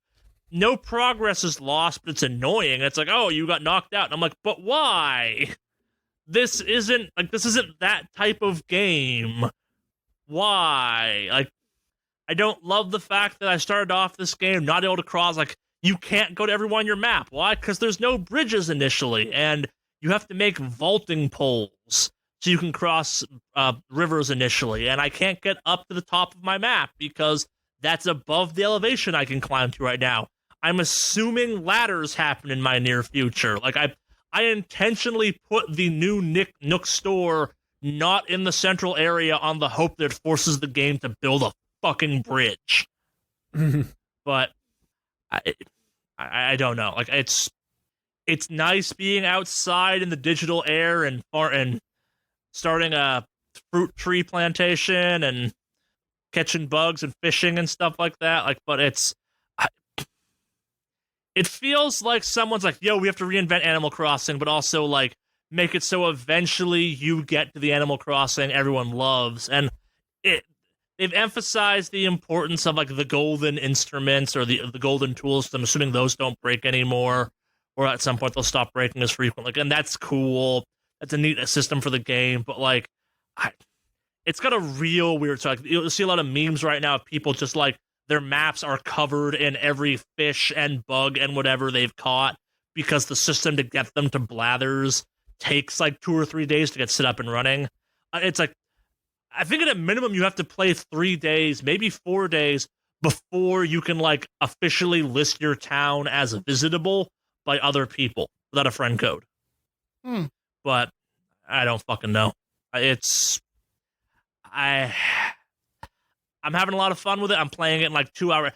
no progress is lost, but it's annoying. It's like, oh, you got knocked out. And I'm like, but why? This isn't that type of game. Why? Like, I don't love the fact that I started off this game not able to cross. Like, you can't go to everyone on your map. Why? Because there's no bridges initially, and you have to make vaulting poles so you can cross rivers initially. And I can't get up to the top of my map because that's above the elevation I can climb to right now. I'm assuming ladders happen in my near future. Like, I intentionally put the new Nook store not in the central area on the hope that it forces the game to build a fucking bridge. But I don't know. Like, it's nice being outside in the digital air and starting a fruit tree plantation and catching bugs and fishing and stuff like that. Like, but it feels like someone's like, yo, we have to reinvent Animal Crossing, but also like make it so eventually you get to the Animal Crossing everyone loves. And they've emphasized the importance of like the golden instruments or the golden tools. I'm assuming those don't break anymore, or at some point they'll stop breaking as frequently. And that's cool. That's a neat system for the game. But like, it's got a real weird. So like, you'll see a lot of memes right now of people just like their maps are covered in every fish and bug and whatever they've caught because the system to get them to Blathers takes like 2 or 3 days to get set up and running. It's like, I think at a minimum you have to play 3 days, maybe 4 days before you can like officially list your town as visitable by other people without a friend code. But I don't fucking know. I'm having a lot of fun with it. I'm playing it in like 2 hours.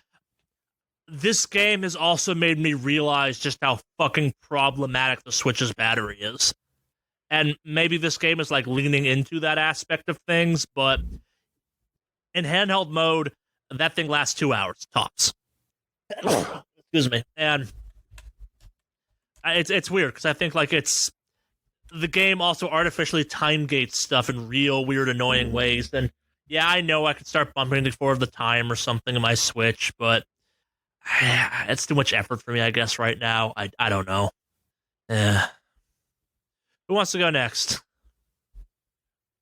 This game has also made me realize just how fucking problematic the Switch's battery is. And maybe this game is like leaning into that aspect of things, but in handheld mode, that thing lasts 2 hours, tops. Excuse me. And it's weird, because I think like the game also artificially time gates stuff in real weird, annoying ways. And yeah, I know I could start bumping it forward the time or something in my Switch, but it's too much effort for me, I guess, right now. I don't know. Who wants to go next?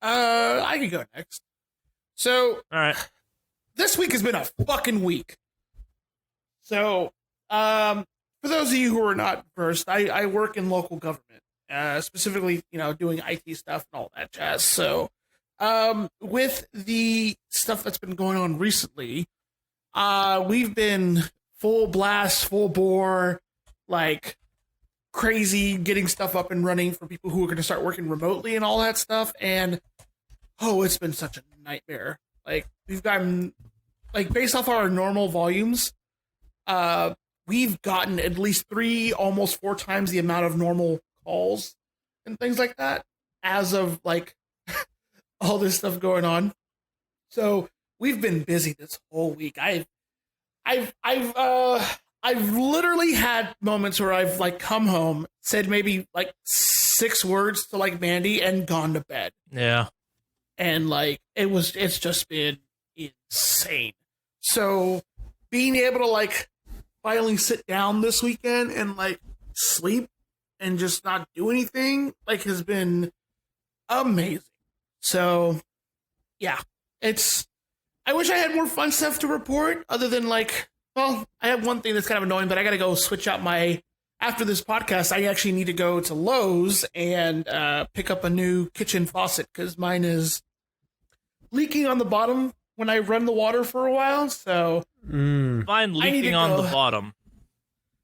I can go next. So, all right. This week has been a fucking week. So, for those of you who are not versed, I work in local government, specifically, doing IT stuff and all that jazz. So, with the stuff that's been going on recently, we've been full blast, full bore, like crazy, getting stuff up and running for people who are going to start working remotely and all that stuff. And it's been such a nightmare. Like, we've gotten, like, based off our normal volumes, we've gotten at least 3, almost 4 times the amount of normal calls and things like that as of like all this stuff going on. So we've been busy this whole week. I've literally had moments where I've like come home, said maybe like 6 words to like Mandy and gone to bed. Yeah. And like it's just been insane. So being able to like finally sit down this weekend and like sleep and just not do anything like has been amazing. So yeah, I wish I had more fun stuff to report other than like, well, I have one thing that's kind of annoying, but I got to go switch out after this podcast, I actually need to go to Lowe's and pick up a new kitchen faucet because mine is leaking on the bottom when I run the water for a while. So fine, leaking on the bottom.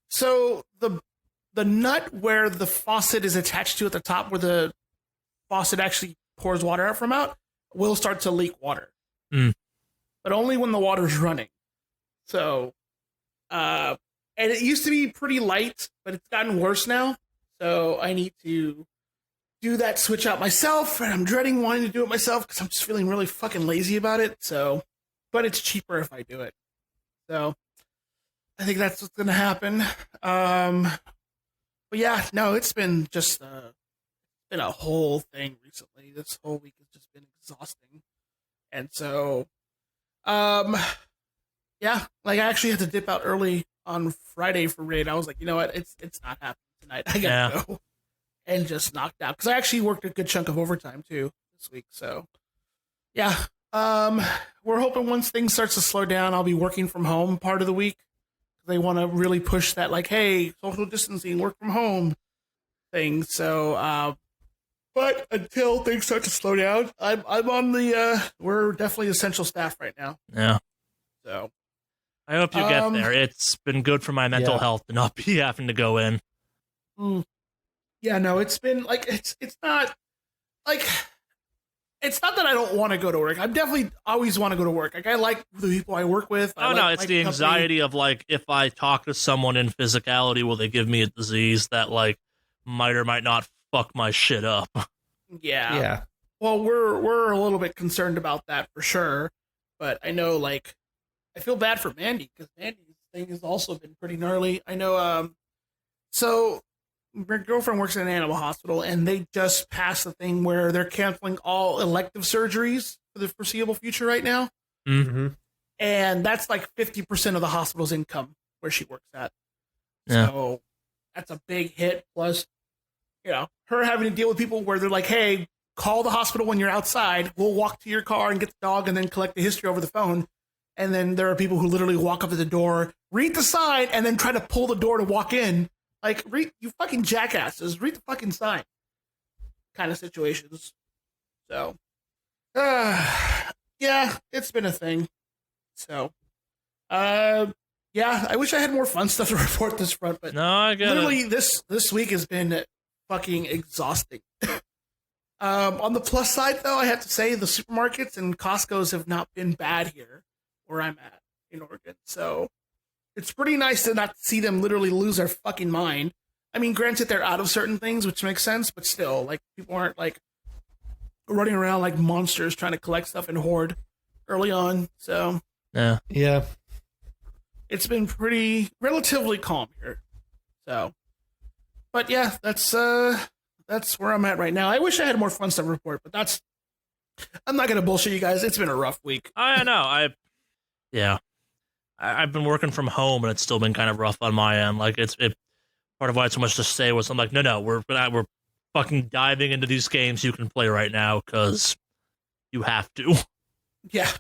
So the nut where the faucet is attached to at the top, where the faucet actually pours water out will start to leak water. But only when the water's running. So, and it used to be pretty light, but it's gotten worse now. So I need to do that switch out myself, and I'm dreading wanting to do it myself because I'm just feeling really fucking lazy about it. So, but it's cheaper if I do it. So I think that's what's going to happen. But yeah, no, it's been just been a whole thing recently. This whole week has just been exhausting. And so, yeah, yeah, like I actually had to dip out early on Friday for raid. I was like, you know what, it's not happening tonight. I gotta go, and just knocked out because I actually worked a good chunk of overtime too this week. So yeah, we're hoping once things starts to slow down, I'll be working from home part of the week. They want to really push that, like, hey, social distancing, work from home thing. So, but until things start to slow down, I'm on the. We're definitely essential staff right now. Yeah. So I hope you get there. It's been good for my mental health to not be having to go in. Yeah, no, it's been like it's not like it's not that I don't want to go to work. I definitely always want to go to work. Like I like the people I work with. No, it's the anxiety of like if I talk to someone in physicality, will they give me a disease that like might or might not fuck my shit up? Yeah. Yeah. Well, we're a little bit concerned about that for sure, but I know like I feel bad for Mandy because Mandy's thing has also been pretty gnarly. I know. So my girlfriend works in an animal hospital, and they just passed the thing where they're canceling all elective surgeries for the foreseeable future right now. Mm-hmm. And that's like 50% of the hospital's income where she works at. Yeah. So that's a big hit. Plus, you know, her having to deal with people where they're like, hey, call the hospital when you're outside. We'll walk to your car and get the dog and then collect the history over the phone. And then there are people who literally walk up to the door, read the sign, and then try to pull the door to walk in. Like, read, you fucking jackasses, read the fucking sign. Kind of situations. So, yeah, it's been a thing. So, yeah, I wish I had more fun stuff to report this front, but no, I get literally it. this week has been fucking exhausting. On the plus side, though, I have to say the supermarkets and Costco's have not been bad here where I'm at in Oregon. So it's pretty nice to not see them literally lose their fucking mind. I mean, granted, they're out of certain things, which makes sense, but still, like, people aren't, like, running around like monsters trying to collect stuff and hoard early on. So yeah, it's been pretty relatively calm here. So, but yeah, that's where I'm at right now. I wish I had more fun stuff to report, but I'm not gonna bullshit you guys. It's been a rough week. I know. I've been working from home and it's still been kind of rough on my end. Like it part of why it's so much to say was I'm like, no, we're fucking diving into these games you can play right now because you have to. Yeah.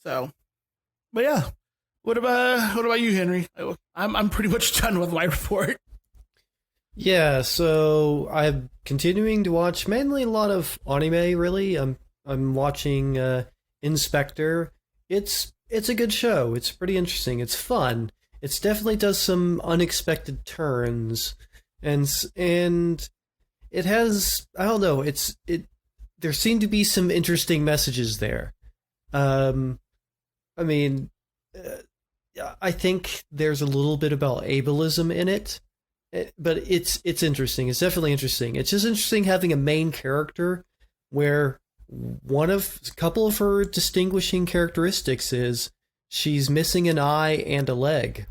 So, but yeah, what about you, Henry? I'm pretty much done with my report. Yeah, so I'm continuing to watch mainly a lot of anime. Really, I'm watching Inspector. It's a good show. It's pretty interesting. It's fun. It's definitely does some unexpected turns, and it has, I don't know. There seem to be some interesting messages there. I mean, I think there's a little bit about ableism in it. But it's interesting. It's definitely interesting. It's just interesting having a main character where a couple of her distinguishing characteristics is she's missing an eye and a leg.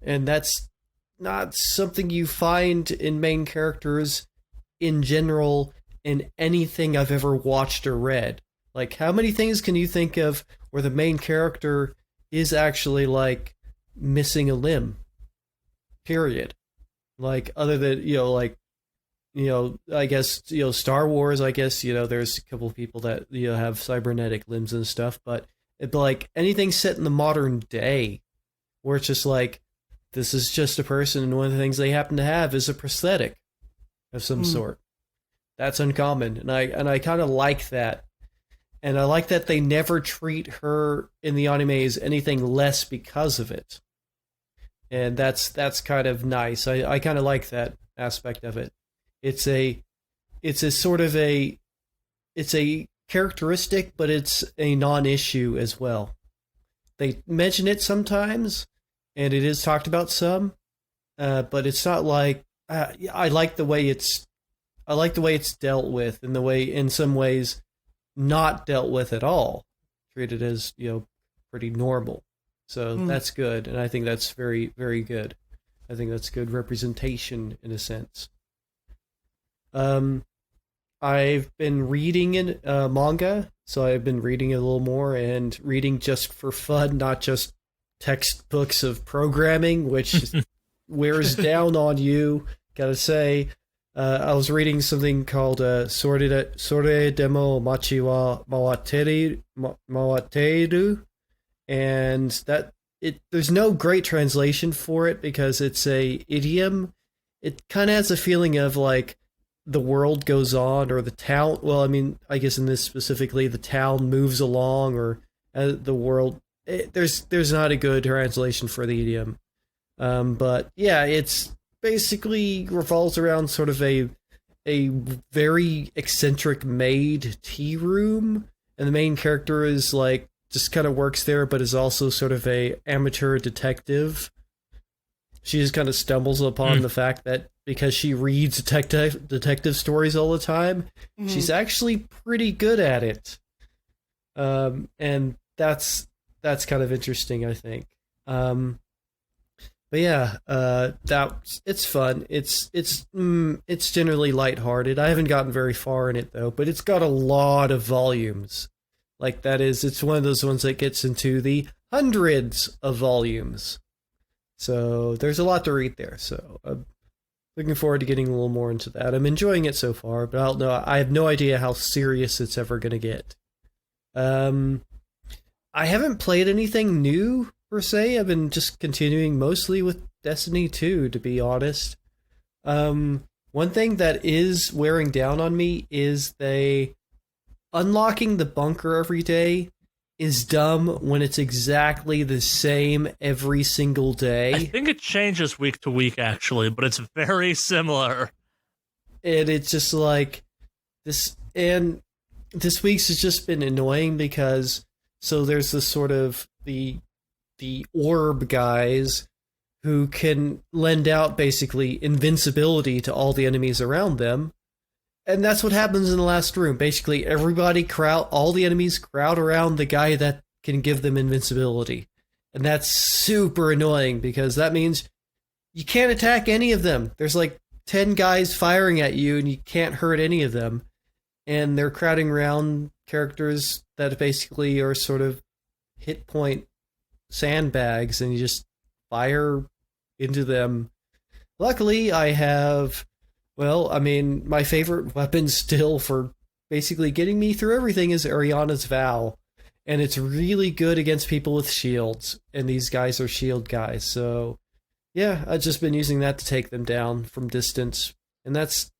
And that's not something you find in main characters in general in anything I've ever watched or read. Like, how many things can you think of where the main character is actually, like, missing a limb? Period. Like, other than, I guess, Star Wars, I guess, there's a couple of people that, have cybernetic limbs and stuff, but like anything set in the modern day where it's just like, this is just a person and one of the things they happen to have is a prosthetic of some sort. That's uncommon. And I kind of like that. And I like that they never treat her in the anime as anything less because of it. And that's kind of nice. I kind of like that aspect of it. It's a characteristic, but it's a non-issue as well. They mention it sometimes, and it is talked about some, but it's not like I like the way it's dealt with, and the way in some ways not dealt with at all, treated as pretty normal. So that's good, and I think that's very, very good. I think that's good representation in a sense. I've been reading manga So I've been reading it a little more and reading just for fun, not just textbooks of programming, which wears down on you. Gotta say, I was reading something called Sore Demo Machi wa Mawateru, and there's no great translation for it because it's a idiom. It kind of has a feeling of like the world goes on, or the town. Well, I mean, I guess in this specifically, the town moves along, or the world. There's not a good translation for the idiom, but yeah, it's basically revolves around sort of a very eccentric maid tea room, and the main character is like just kind of works there, but is also sort of a amateur detective. She just kind of stumbles upon the fact that because she reads detective stories all the time, she's actually pretty good at it. And that's kind of interesting, I think. But yeah, it's fun. It's generally lighthearted. I haven't gotten very far in it though, but it's got a lot of volumes. Like it's one of those ones that gets into the hundreds of volumes. So there's a lot to read there. So I'm looking forward to getting a little more into that. I'm enjoying it so far, but I have no idea how serious it's ever going to get. I haven't played anything new per se. I've been just continuing mostly with Destiny 2, to be honest. One thing that is wearing down on me is unlocking the bunker every day is dumb when it's exactly the same every single day. I think it changes week to week, actually, but it's very similar. And it's just like this, and this week's has just been annoying because there's this sort of the orb guys who can lend out basically invincibility to all the enemies around them. And that's what happens in the last room. Basically, all the enemies crowd around the guy that can give them invincibility. And that's super annoying because that means you can't attack any of them. There's like 10 guys firing at you and you can't hurt any of them. And they're crowding around characters that basically are sort of hit point sandbags, and you just fire into them. Luckily, I have... Well, I mean, my favorite weapon still for basically getting me through everything is Ariana's Vow. And it's really good against people with shields. And these guys are shield guys. So, yeah, I've just been using that to take them down from distance. And that's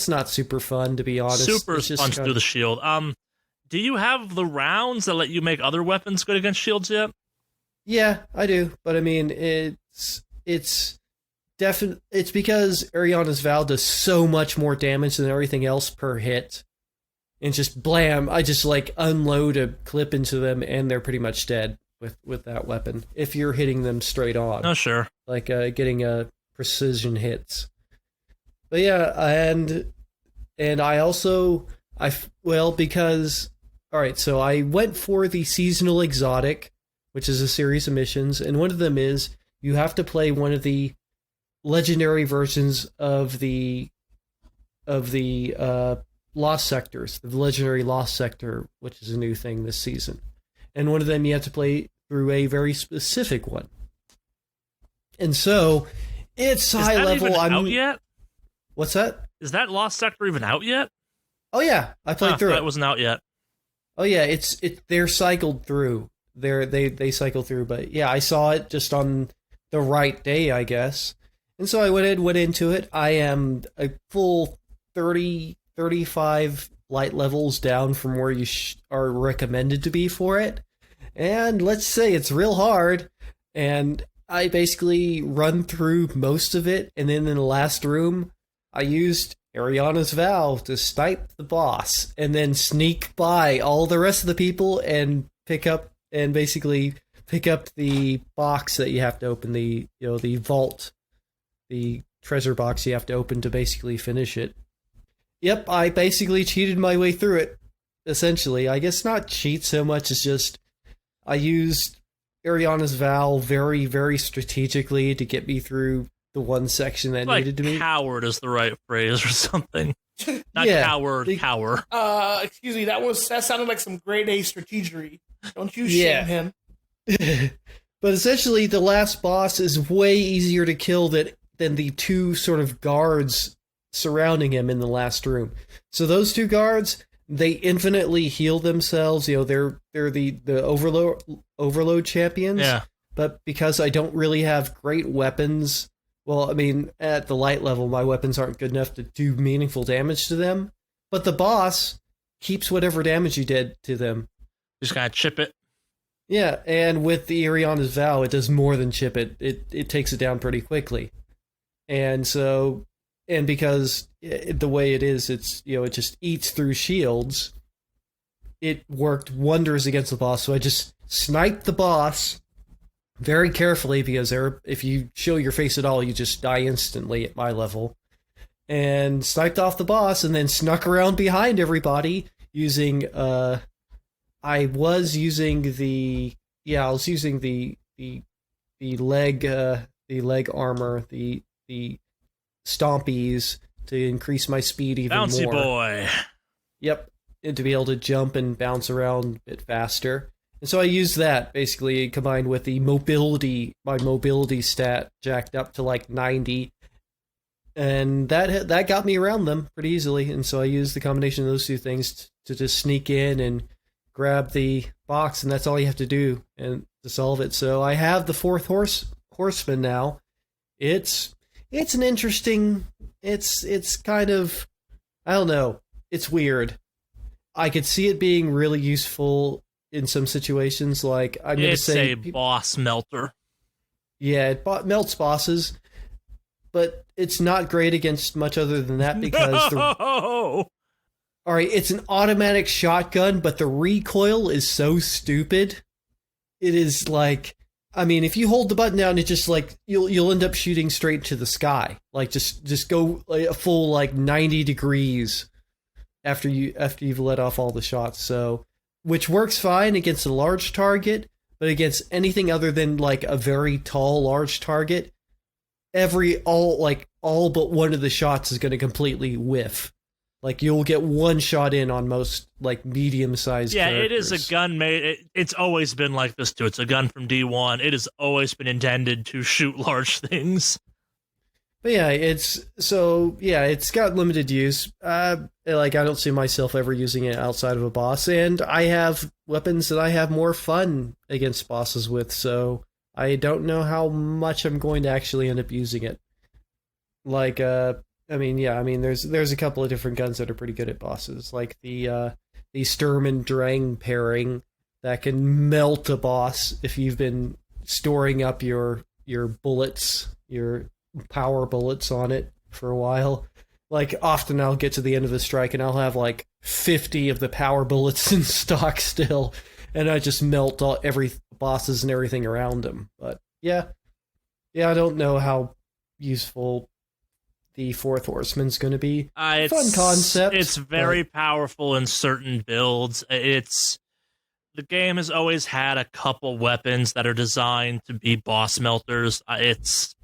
not super fun, to be honest. Super fun to do the shield. Do you have the rounds that let you make other weapons good against shields yet? Yeah, I do. But, I mean, it's because Ariana's Vow does so much more damage than everything else per hit. And just blam, I just like unload a clip into them and they're pretty much dead with that weapon. If you're hitting them straight on. Oh, sure. Like getting precision hits. But yeah, and I also, because, alright, so I went for the seasonal exotic, which is a series of missions. And one of them is you have to play one of the legendary versions of the Lost Sectors, the legendary Lost Sector, which is a new thing this season. And one of them you have to play through a very specific one. And so it's high level. Is that even out yet? What's that? Is that Lost Sector even out yet? Oh yeah, I played through it. It wasn't out yet. Oh yeah, they're cycled through. They cycle through, but yeah, I saw it just on the right day, I guess. And so I went into it. I am a full 30, 35 light levels down from where you are recommended to be for it. And let's say it's real hard. And I basically run through most of it. And then in the last room, I used Ariana's Vow to snipe the boss. And then sneak by all the rest of the people and pick up the box that you have to open, the vault. The treasure box you have to open to basically finish it. Yep, I basically cheated my way through it, essentially. I guess not cheat so much as just I used Ariana's Vow very, very strategically to get me through the one section that needed to be. Coward is the right phrase or something. Not cower. Excuse me, that sounded like some grade A strategery. Don't you shame him. But essentially, the last boss is way easier to kill than the two sort of guards surrounding him in the last room. So those two guards, they infinitely heal themselves. You know, they're the overload champions. Yeah. But because I don't really have great weapons, well, I mean, at the light level, my weapons aren't good enough to do meaningful damage to them. But the boss keeps whatever damage you did to them. Just gotta chip it. Yeah, and with the Iriana's Vow, it does more than chip it. It takes it down pretty quickly. And so, and because the way it is, it's, you know, it just eats through shields, it worked wonders against the boss. So I just sniped the boss very carefully, because if you show your face at all, you just die instantly at my level. And sniped off the boss, and then snuck around behind everybody using, I was using the leg armor, the stompies to increase my speed even Bouncy more. boy. Yep, and to be able to jump and bounce around a bit faster. And so I used that, basically, combined with my mobility stat jacked up to like 90. And that got me around them pretty easily. And so I used the combination of those two things to just sneak in and grab the box, and that's all you have to do and to solve it. So I have the fourth horseman now. It's an interesting. It's kind of, I don't know. It's weird. I could see it being really useful in some situations. Like I'm going to say, it's a boss melter. Yeah, it melts bosses, but it's not great against much other than that, because all right, it's an automatic shotgun, but the recoil is so stupid. It is like, I mean, if you hold the button down, it just like you'll end up shooting straight to the sky. Like just go like a full like 90 degrees after you've let off all the shots. So, which works fine against a large target, but against anything other than like a very tall large target, all but one of the shots is going to completely whiff. Like, you'll get one shot in on most, like, medium-sized characters. It is a gun made... It's always been like this, too. It's a gun from D1. It has always been intended to shoot large things. But yeah, it's got limited use. I don't see myself ever using it outside of a boss, and I have weapons that I have more fun against bosses with, so I don't know how much I'm going to actually end up using it. Like, there's a couple of different guns that are pretty good at bosses, like the Sturm and Drang pairing that can melt a boss if you've been storing up your bullets, your power bullets on it for a while. Like, often I'll get to the end of the strike and I'll have like 50 of the power bullets in stock still, and I just melt every bosses and everything around them. But yeah, I don't know how useful the fourth horseman's going to be. Fun concept. It's very powerful in certain builds. The game has always had a couple weapons that are designed to be boss melters. It's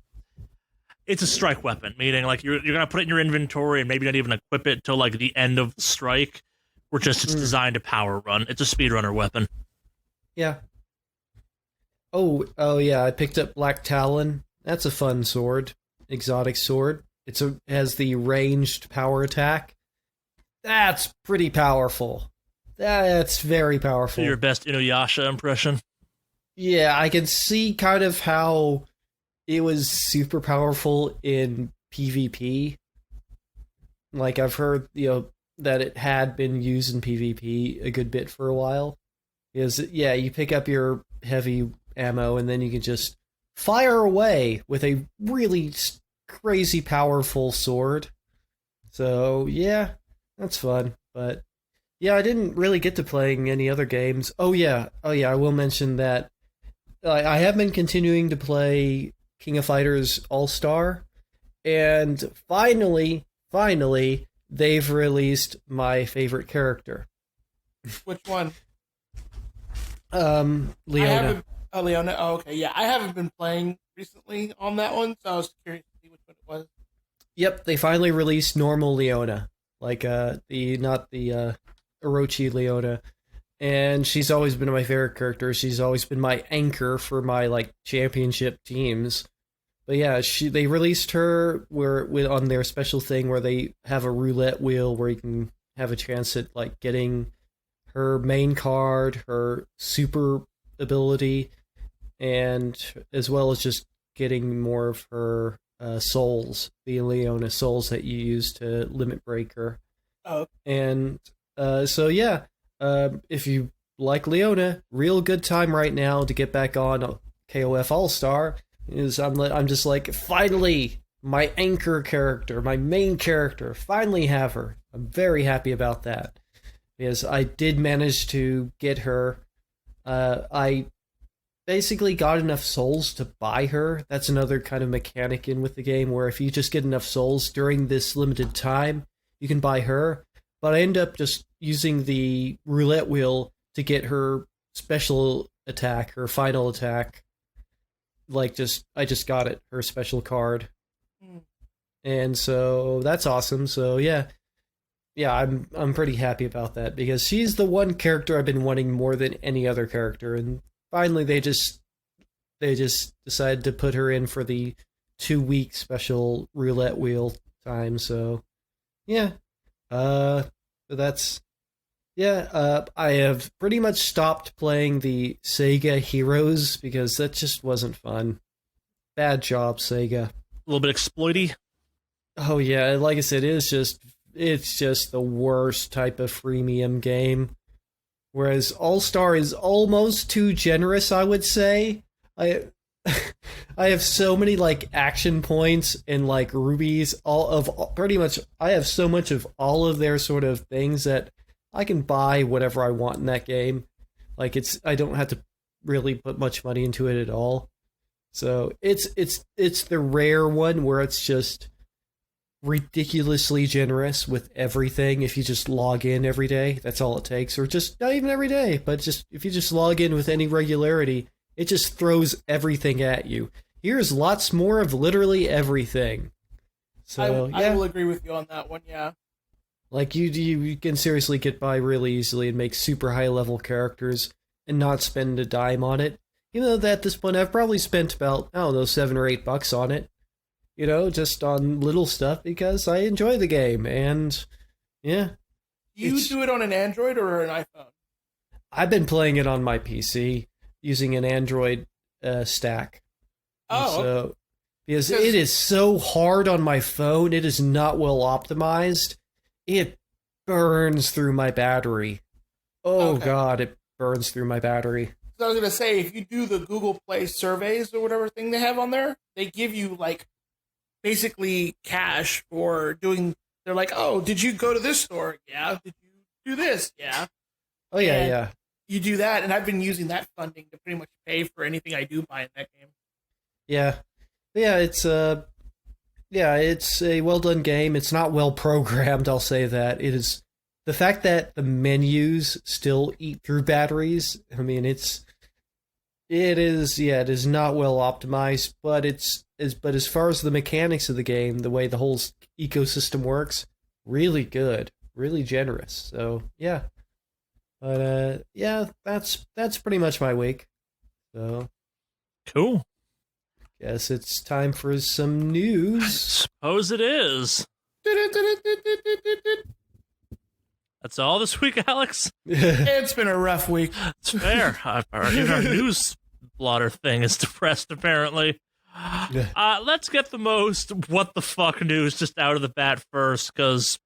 a strike weapon, meaning like you're going to put it in your inventory and maybe not even equip it till like the end of the strike, or just it's designed to power run. It's a speedrunner weapon. Yeah. Oh yeah, I picked up Black Talon. That's a fun sword. Exotic sword. It has the ranged power attack. That's pretty powerful. That's very powerful. Your best Inuyasha impression? Yeah, I can see kind of how it was super powerful in PvP. Like, I've heard, that it had been used in PvP a good bit for a while. You pick up your heavy ammo and then you can just fire away with a really crazy powerful sword. So yeah, that's fun. But yeah, I didn't really get to playing any other games. Oh yeah, I will mention that I have been continuing to play King of Fighters All-Star, and finally they've released my favorite character. Which one? Leona. Leona. Oh, okay. Yeah, I haven't been playing recently on that one, so I was curious to see which one it was. Yep, they finally released normal Leona. like the not the Orochi Leona, and she's always been my favorite character. She's always been my anchor for my like championship teams. But yeah, they released her on their special thing where they have a roulette wheel where you can have a chance at like getting her main card, her super ability, and as well as just getting more of her souls, the Leona souls that you use to limit break her. Oh. And so yeah, if you like Leona, real good time right now to get back on KOF All Star. I'm just like, finally, my anchor character, my main character, finally have her. I'm very happy about that. Because I did manage to get her. I basically got enough souls to buy her. That's another kind of mechanic in with the game, where if you just get enough souls during this limited time, you can buy her. But I end up just using the roulette wheel to get her special attack, her final attack. Like, I just got it, her special card. And so that's awesome. So yeah, I'm pretty happy about that, because she's the one character I've been wanting more than any other character, and finally they just decided to put her in for the 2-week special roulette wheel time. So yeah, that's I have pretty much stopped playing the Sega Heroes because that just wasn't fun. Bad job, Sega. A little bit exploity. Oh yeah, like I said, it's just the worst type of freemium game. Whereas All-Star is almost too generous, I would say. I have so many like action points and like rubies, I have so much of all of their sort of things that I can buy whatever I want in that game. Like I don't have to really put much money into it at all. So it's the rare one where it's just ridiculously generous with everything. If you just log in every day, that's all it takes. Or just not even every day, but just if you just log in with any regularity, it just throws everything at you. Here's lots more of literally everything. So I will agree with you on that one. Yeah. Like you can seriously get by really easily and make super high level characters and not spend a dime on it. Even though at this point I've probably spent about, I don't know, $7 or $8 on it. You know, just on little stuff because I enjoy the game, and yeah. You do it on an Android or an iPhone? I've been playing it on my PC using an Android stack. Oh, so because it is so hard on my phone, it is not well optimized. It burns through my battery. Oh okay. God, it burns through my battery. So I was gonna say, if you do the Google Play surveys or whatever thing they have on there, they give you like basically cash for doing. They're like, oh, did you go to this store? Yeah. Did you do this? Yeah. Oh yeah, and yeah. You do that, and I've been using that funding to pretty much pay for anything I do buy in that game. Yeah, yeah. It's a well done game. It's not well programmed. I'll say that. It is the fact that the menus still eat through batteries. I mean, it is not well optimized, but but as far as the mechanics of the game, the way the whole ecosystem works, really good, really generous. So yeah, but yeah, that's pretty much my week. So cool. Guess it's time for some news. Suppose it is. That's all this week, Alex? It's been a rough week. It's fair. Our news blotter thing is depressed, apparently. Let's get the most what the fuck news just out of the bat first, because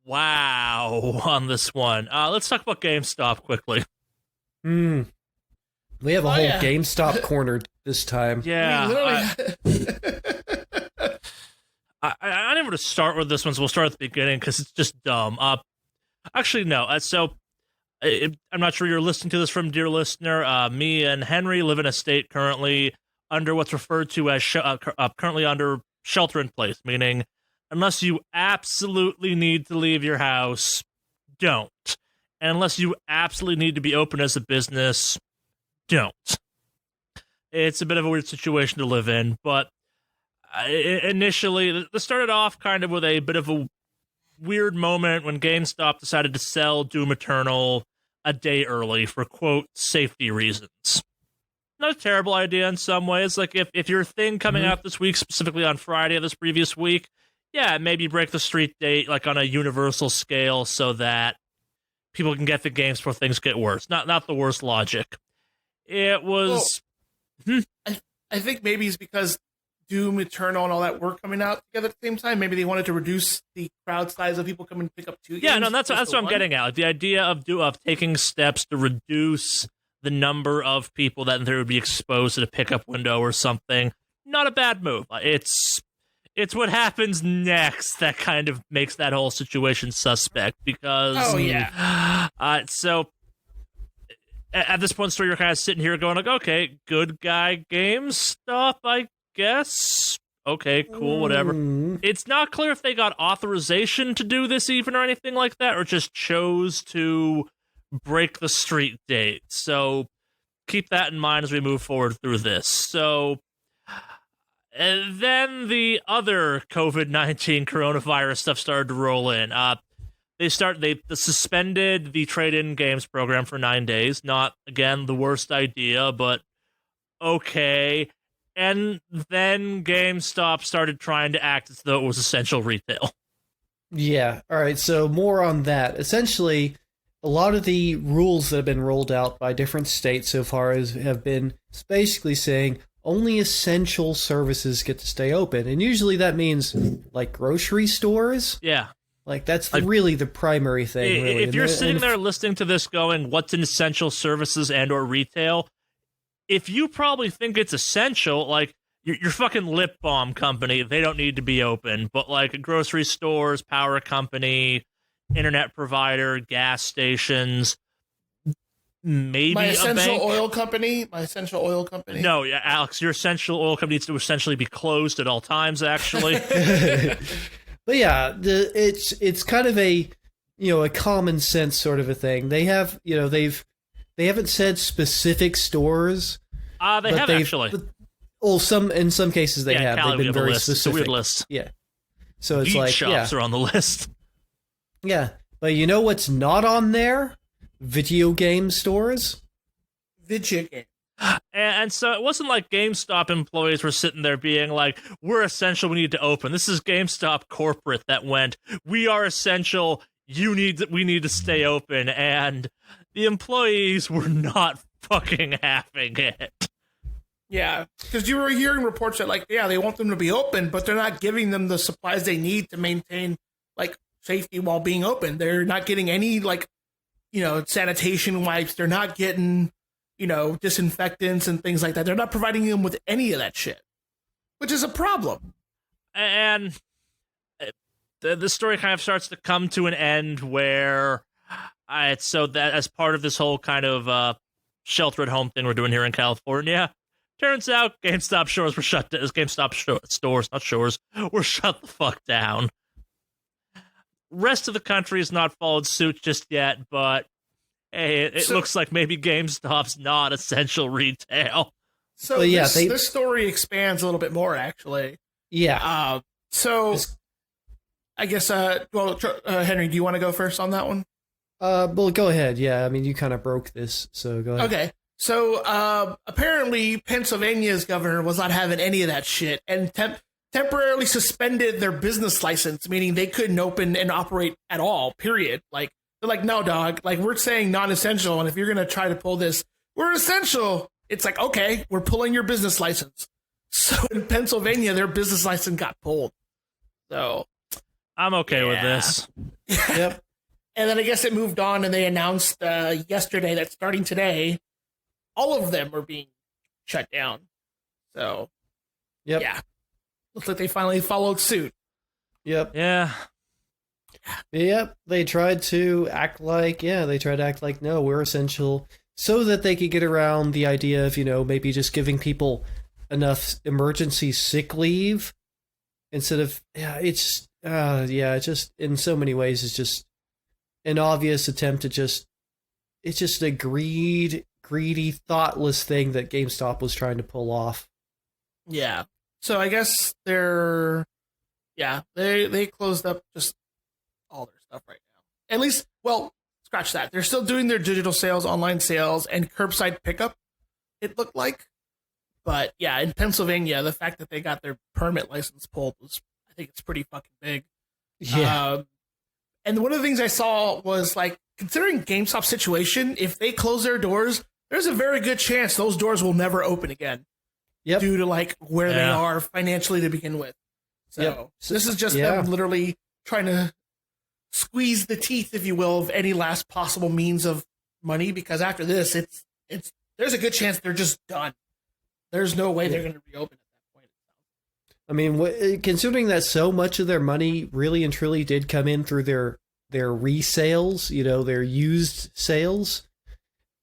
wow on this one. Let's talk about GameStop quickly. We have a whole GameStop corner this time. Yeah. Literally. I don't even want to start with this one, so we'll start at the beginning because it's just dumb. Actually, no. So I'm not sure you're listening to this from, dear listener. Me and Henry live in a state currently under what's referred to as currently under shelter in place, meaning unless you absolutely need to leave your house, don't. And unless you absolutely need to be open as a business, don't. It's a bit of a weird situation to live in, but initially, this started off kind of with a bit of a weird moment when GameStop decided to sell Doom Eternal a day early for, quote, safety reasons. Not a terrible idea in some ways. Like, if your thing coming out this week, specifically on Friday of this previous week, yeah, maybe break the street date, like, on a universal scale so that people can get the games before things get worse. Not the worst logic. It was... I think maybe it's because Doom Eternal and all that were coming out together at the same time. Maybe they wanted to reduce the crowd size of people coming to pick up two games. Yeah, no, that's what I'm getting at. Like, the idea of taking steps to reduce the number of people that there would be exposed to the pickup window or something, not a bad move. It's what happens next that kind of makes that whole situation suspect, because... Oh, yeah. So... At this point in the story, you're kind of sitting here going like, okay, good guy GameStop, I guess. Okay, cool, whatever. It's not clear if they got authorization to do this even or anything like that, or just chose to break the street date. So keep that in mind as we move forward through this. So and then the other COVID-19 coronavirus stuff started to roll in. They suspended the trade-in games program for 9 days. Not, again, the worst idea, but okay. And then GameStop started trying to act as though it was essential retail. Yeah, all right, so more on that. Essentially, a lot of the rules that have been rolled out by different states so far have been basically saying only essential services get to stay open. And usually that means, like, grocery stores. Yeah. Like, that's really the primary thing, really. If you're sitting there listening to this going, what's an essential services and or retail? If you probably think it's essential, like, your fucking lip balm company, they don't need to be open. But, like, grocery stores, power company, internet provider, gas stations, maybe my essential a bank. oil company. My essential oil company. No, yeah, Alex, your essential oil company needs to essentially be closed at all times, actually. But yeah, it's kind of a common sense sort of a thing. They have they haven't said specific stores. They have actually. In some cases they have. Cali, They've been very specific. It's a weird list. Yeah. So it's Geek like shops are on the list. Yeah, but you know what's not on there? Video game stores. Video game. And so it wasn't like GameStop employees were sitting there being like, we're essential, we need to open. This is GameStop corporate that went, we are essential, we need to stay open. And the employees were not fucking having it. Yeah, because you were hearing reports that, like, yeah, they want them to be open, but they're not giving them the supplies they need to maintain, like, safety while being open. They're not getting any, like, sanitation wipes. They're not getting... disinfectants and things like that. They're not providing them with any of that shit, which is a problem. And the story kind of starts to come to an end where it's so that as part of this whole kind of shelter at home thing we're doing here in California, turns out GameStop stores were shut down. GameStop stores, not shores, were shut the fuck down. Rest of the country has not followed suit just yet, but hey, it looks like maybe GameStop's not essential retail. So yeah, this story expands a little bit more, actually. Yeah. I guess, Henry, do you want to go first on that one? Well, go ahead. Yeah, I mean, you kind of broke this, so go ahead. Okay. So apparently Pennsylvania's governor was not having any of that shit and temporarily suspended their business license, meaning they couldn't open and operate at all, period. Like, they're like, no, dog, like, we're saying non-essential, and if you're going to try to pull this, we're essential. It's like, okay, we're pulling your business license. So in Pennsylvania, their business license got pulled. So I'm okay with this. Yep. And then I guess it moved on, and they announced yesterday that starting today, all of them are being shut down. So, yeah. Looks like they finally followed suit. Yep. Yeah. Yep, they tried to act like, no, we're essential, so that they could get around the idea of, maybe just giving people enough emergency sick leave instead of, it's just, in so many ways, it's just an obvious attempt to it's just a greedy, thoughtless thing that GameStop was trying to pull off. Yeah. So I guess they closed up just all their stuff right now. At least, well, scratch that. They're still doing their digital sales, online sales, and curbside pickup, it looked like. But yeah, in Pennsylvania, the fact that they got their permit license pulled was, I think it's pretty fucking big. Yeah. And one of the things I saw was, like, considering GameStop's situation, if they close their doors, there's a very good chance those doors will never open again. Yep. Due to, like, where they are financially to begin with. So this is just them literally trying to squeeze the teeth, if you will, of any last possible means of money, because after this, it's there's a good chance they're just done. There's no way they're going to reopen at that point. I mean, considering that so much of their money really and truly did come in through their resales, their used sales,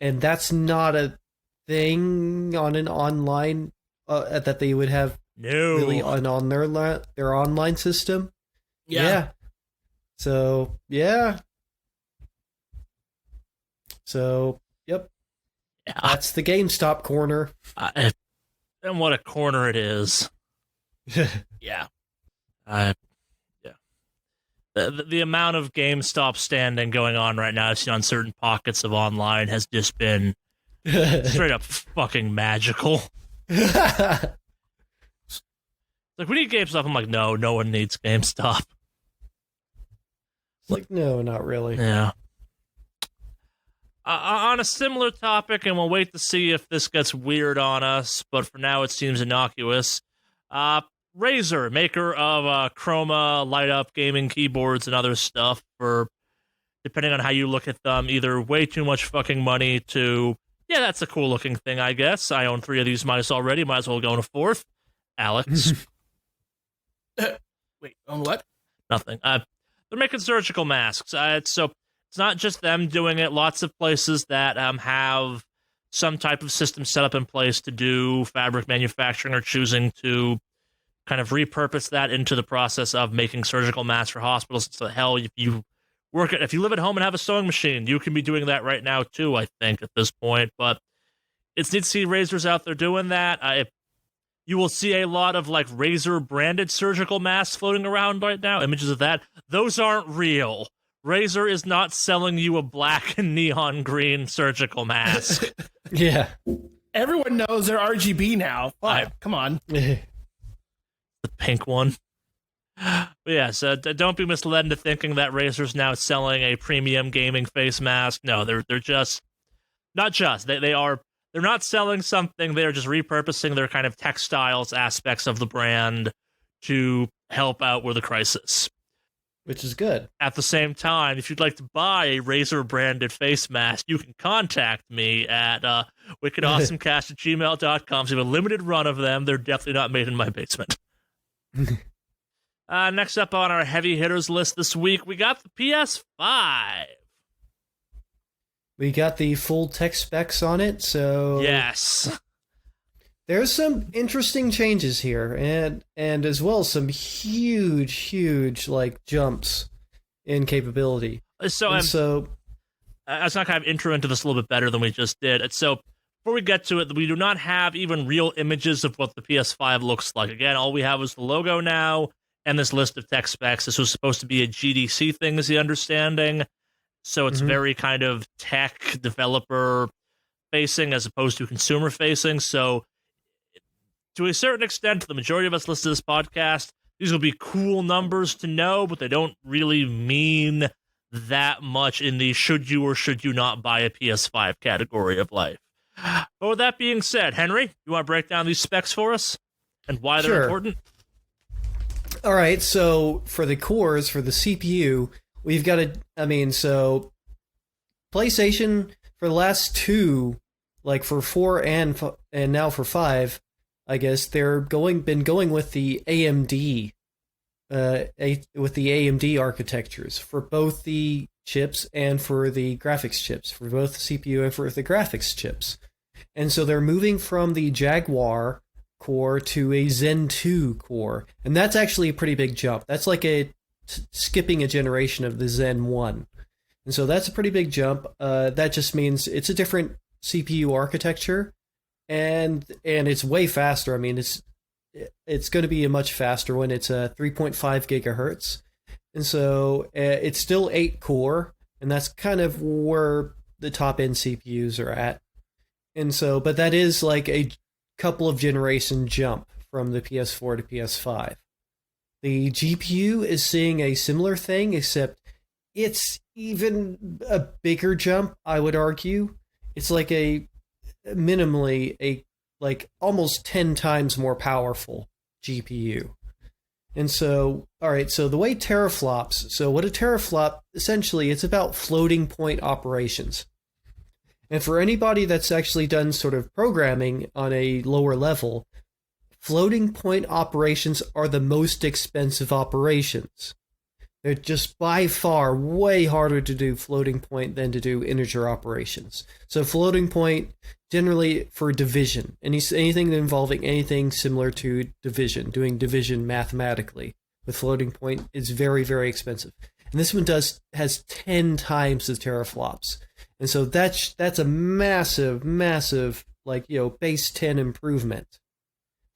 and that's not a thing on an online that they would have really on their online system. Yeah. So, yeah. So, yep. Yeah. That's the GameStop corner. And what a corner it is. Yeah. The amount of GameStop standing going on right now, on certain pockets of online, has just been straight up fucking magical. Like, we need GameStop. I'm like, no one needs GameStop. It's like, no, not really. Yeah. On a similar topic, and we'll wait to see if this gets weird on us, but for now it seems innocuous. Razer, maker of Chroma light-up gaming keyboards and other stuff, for, depending on how you look at them, either way too much fucking money to, yeah, that's a cool-looking thing, I guess. I own 3 of these mice already. Might as well go on a 4th. Alex. Wait, on what? Nothing. They're making surgical masks. So it's not just them doing it. Lots of places that have some type of system set up in place to do fabric manufacturing are choosing to kind of repurpose that into the process of making surgical masks for hospitals. So hell, if you live at home and have a sewing machine, you can be doing that right now too, I think, at this point. But it's neat to see Razor's out there doing that. You will see a lot of, like, Razer-branded surgical masks floating around right now, images of that. Those aren't real. Razer is not selling you a black and neon green surgical mask. Yeah. Everyone knows they're RGB now. Come on. The pink one. But yeah, so don't be misled into thinking that Razer's now selling a premium gaming face mask. No, they're just... Not just. They're not selling something, they're just repurposing their kind of textiles aspects of the brand to help out with the crisis. Which is good. At the same time, if you'd like to buy a Razer-branded face mask, you can contact me at wickedawesomecast@gmail.com. So we have a limited run of them. They're definitely not made in my basement. Next up on our heavy hitters list this week, we got the PS5. We got the full tech specs on it, so... Yes. There's some interesting changes here, and as well some huge, like, jumps in capability. So I was not kind of intro into this a little bit better than we just did. So before we get to it, we do not have even real images of what the PS5 looks like. Again, all we have is the logo now and this list of tech specs. This was supposed to be a GDC thing, is the understanding. So it's very kind of tech developer facing as opposed to consumer facing. So to a certain extent, the majority of us listen to this podcast, these will be cool numbers to know, but they don't really mean that much in the should you or should you not buy a PS5 category of life. But with that being said, Henry, you want to break down these specs for us and why they're important? All right, so for the cores, for the CPU, we've got so PlayStation for the last 2, like for 4 and now for 5, I guess they're been going with the AMD architectures for both the chips and for the graphics chips, for both the CPU and for the graphics chips. And so they're moving from the Jaguar core to a Zen 2 core, and that's actually a pretty big jump. That's like skipping a generation of the Zen 1. And so that's a pretty big jump. That just means it's a different CPU architecture, and it's way faster. I mean, it's it's going to be a much faster one. It's a 3.5 gigahertz. And so it's still 8 core, and that's kind of where the top end CPUs are at. And so, but that is like a couple of generation jump from the PS4 to PS5. The GPU is seeing a similar thing, except it's even a bigger jump, I would argue. It's like minimally like almost 10 times more powerful GPU. And so, all right, so the way teraflops, so what a teraflop, essentially, it's about floating point operations. And for anybody that's actually done sort of programming on a lower level, floating point operations are the most expensive operations. They're just by far way harder to do floating point than to do integer operations. So floating point, generally for division, anything involving anything similar to division, doing division mathematically with floating point is very, very expensive. And this one has 10 times the teraflops. And so that's a massive, massive, like, base 10 improvement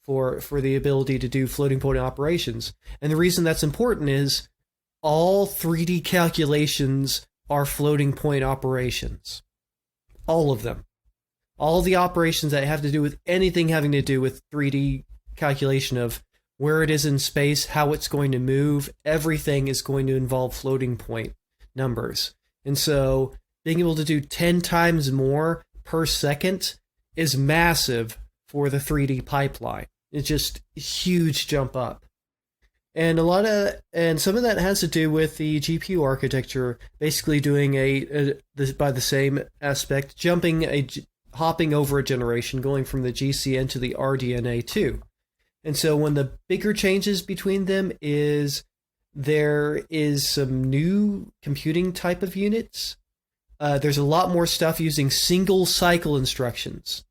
for the ability to do floating point operations. And the reason that's important is all 3D calculations are floating point operations. All of them. All the operations that have to do with anything having to do with 3D calculation of where it is in space, how it's going to move, everything is going to involve floating point numbers. And so being able to do 10 times more per second is massive for the 3D pipeline. It's just a huge jump up. And some of that has to do with the GPU architecture, basically doing by the same aspect, hopping over a generation, going from the GCN to the RDNA 2. And so one of the bigger changes between them is there is some new computing type of units. There's a lot more stuff using single cycle instructions.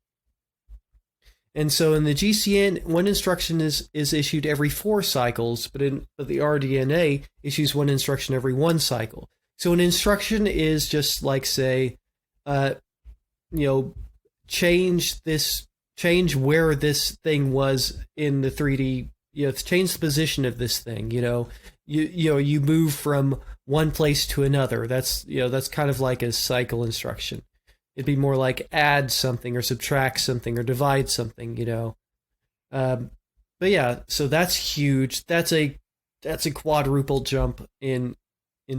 And so in the GCN, one instruction is issued every 4 cycles, but the RDNA issues one instruction every 1 cycle. So an instruction is just like, say, change where this thing was in the 3D, change the position of this thing, you move from one place to another. That's kind of like a cycle instruction. It'd be more like add something or subtract something or divide something, But yeah, so that's huge. That's a quadruple jump in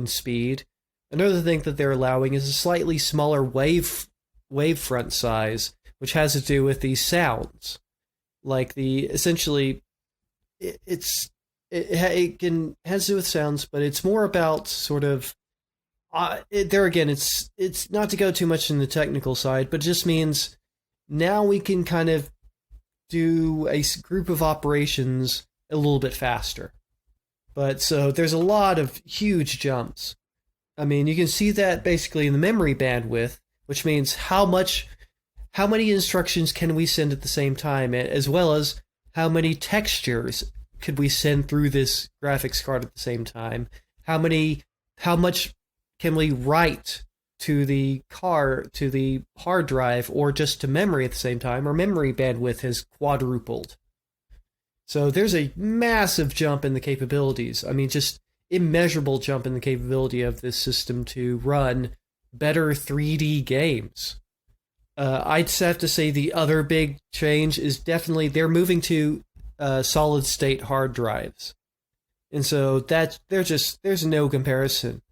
speed. Another thing that they're allowing is a slightly smaller wavefront size, which has to do with these sounds. Like essentially, it has to do with sounds, but it's more about sort of. There again, it's not to go too much in the technical side, but it just means now we can kind of do a group of operations a little bit faster. But so there's a lot of huge jumps. I mean, you can see that basically in the memory bandwidth, which means how many instructions can we send at the same time, as well as how many textures could we send through this graphics card at the same time? How much can we write to the hard drive or just to memory at the same time? Our memory bandwidth has quadrupled. So there's a massive jump in the capabilities. I mean, just immeasurable jump in the capability of this system to run better 3D games. I'd have to say the other big change is definitely they're moving to solid state hard drives. And so there's no comparison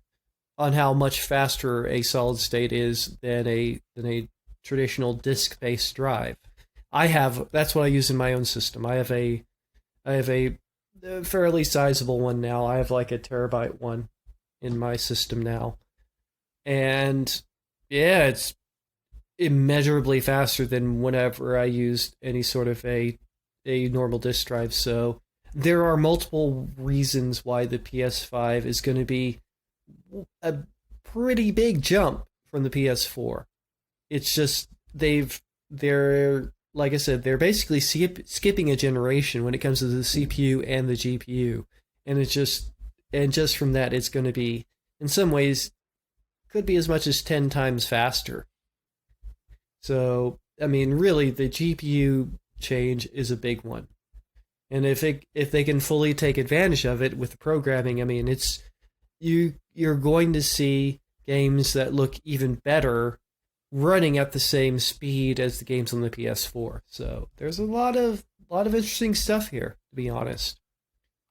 on how much faster a solid state is than a traditional disk-based drive. That's what I use in my own system. I have a fairly sizable one now. I have like a terabyte one in my system now. And yeah, it's immeasurably faster than whenever I used any sort of a normal disk drive. So there are multiple reasons why the PS5 is going to be a pretty big jump from the PS4. It's just they're like I said, they're basically skipping a generation when it comes to the CPU and the GPU, and just from that, it's going to be in some ways could be as much as 10 times faster. So I mean, really, the GPU change is a big one. And if they can fully take advantage of it with the programming, I mean, you're going to see games that look even better running at the same speed as the games on the PS4. So there's a lot of interesting stuff here, to be honest.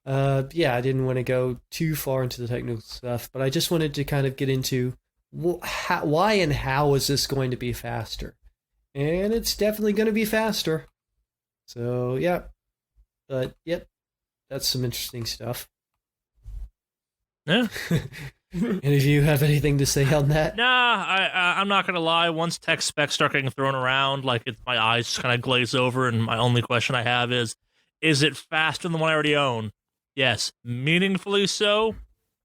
Yeah, I didn't want to go too far into the technical stuff, but I just wanted to kind of get into why and how is this going to be faster? And it's definitely going to be faster. So, yeah. But, yep, that's some interesting stuff. Yeah. Any of you have anything to say on that? Nah, I'm not gonna lie. Once tech specs start getting thrown around, like my eyes just kind of glaze over, and my only question I have is it faster than the one I already own? Yes. Meaningfully so?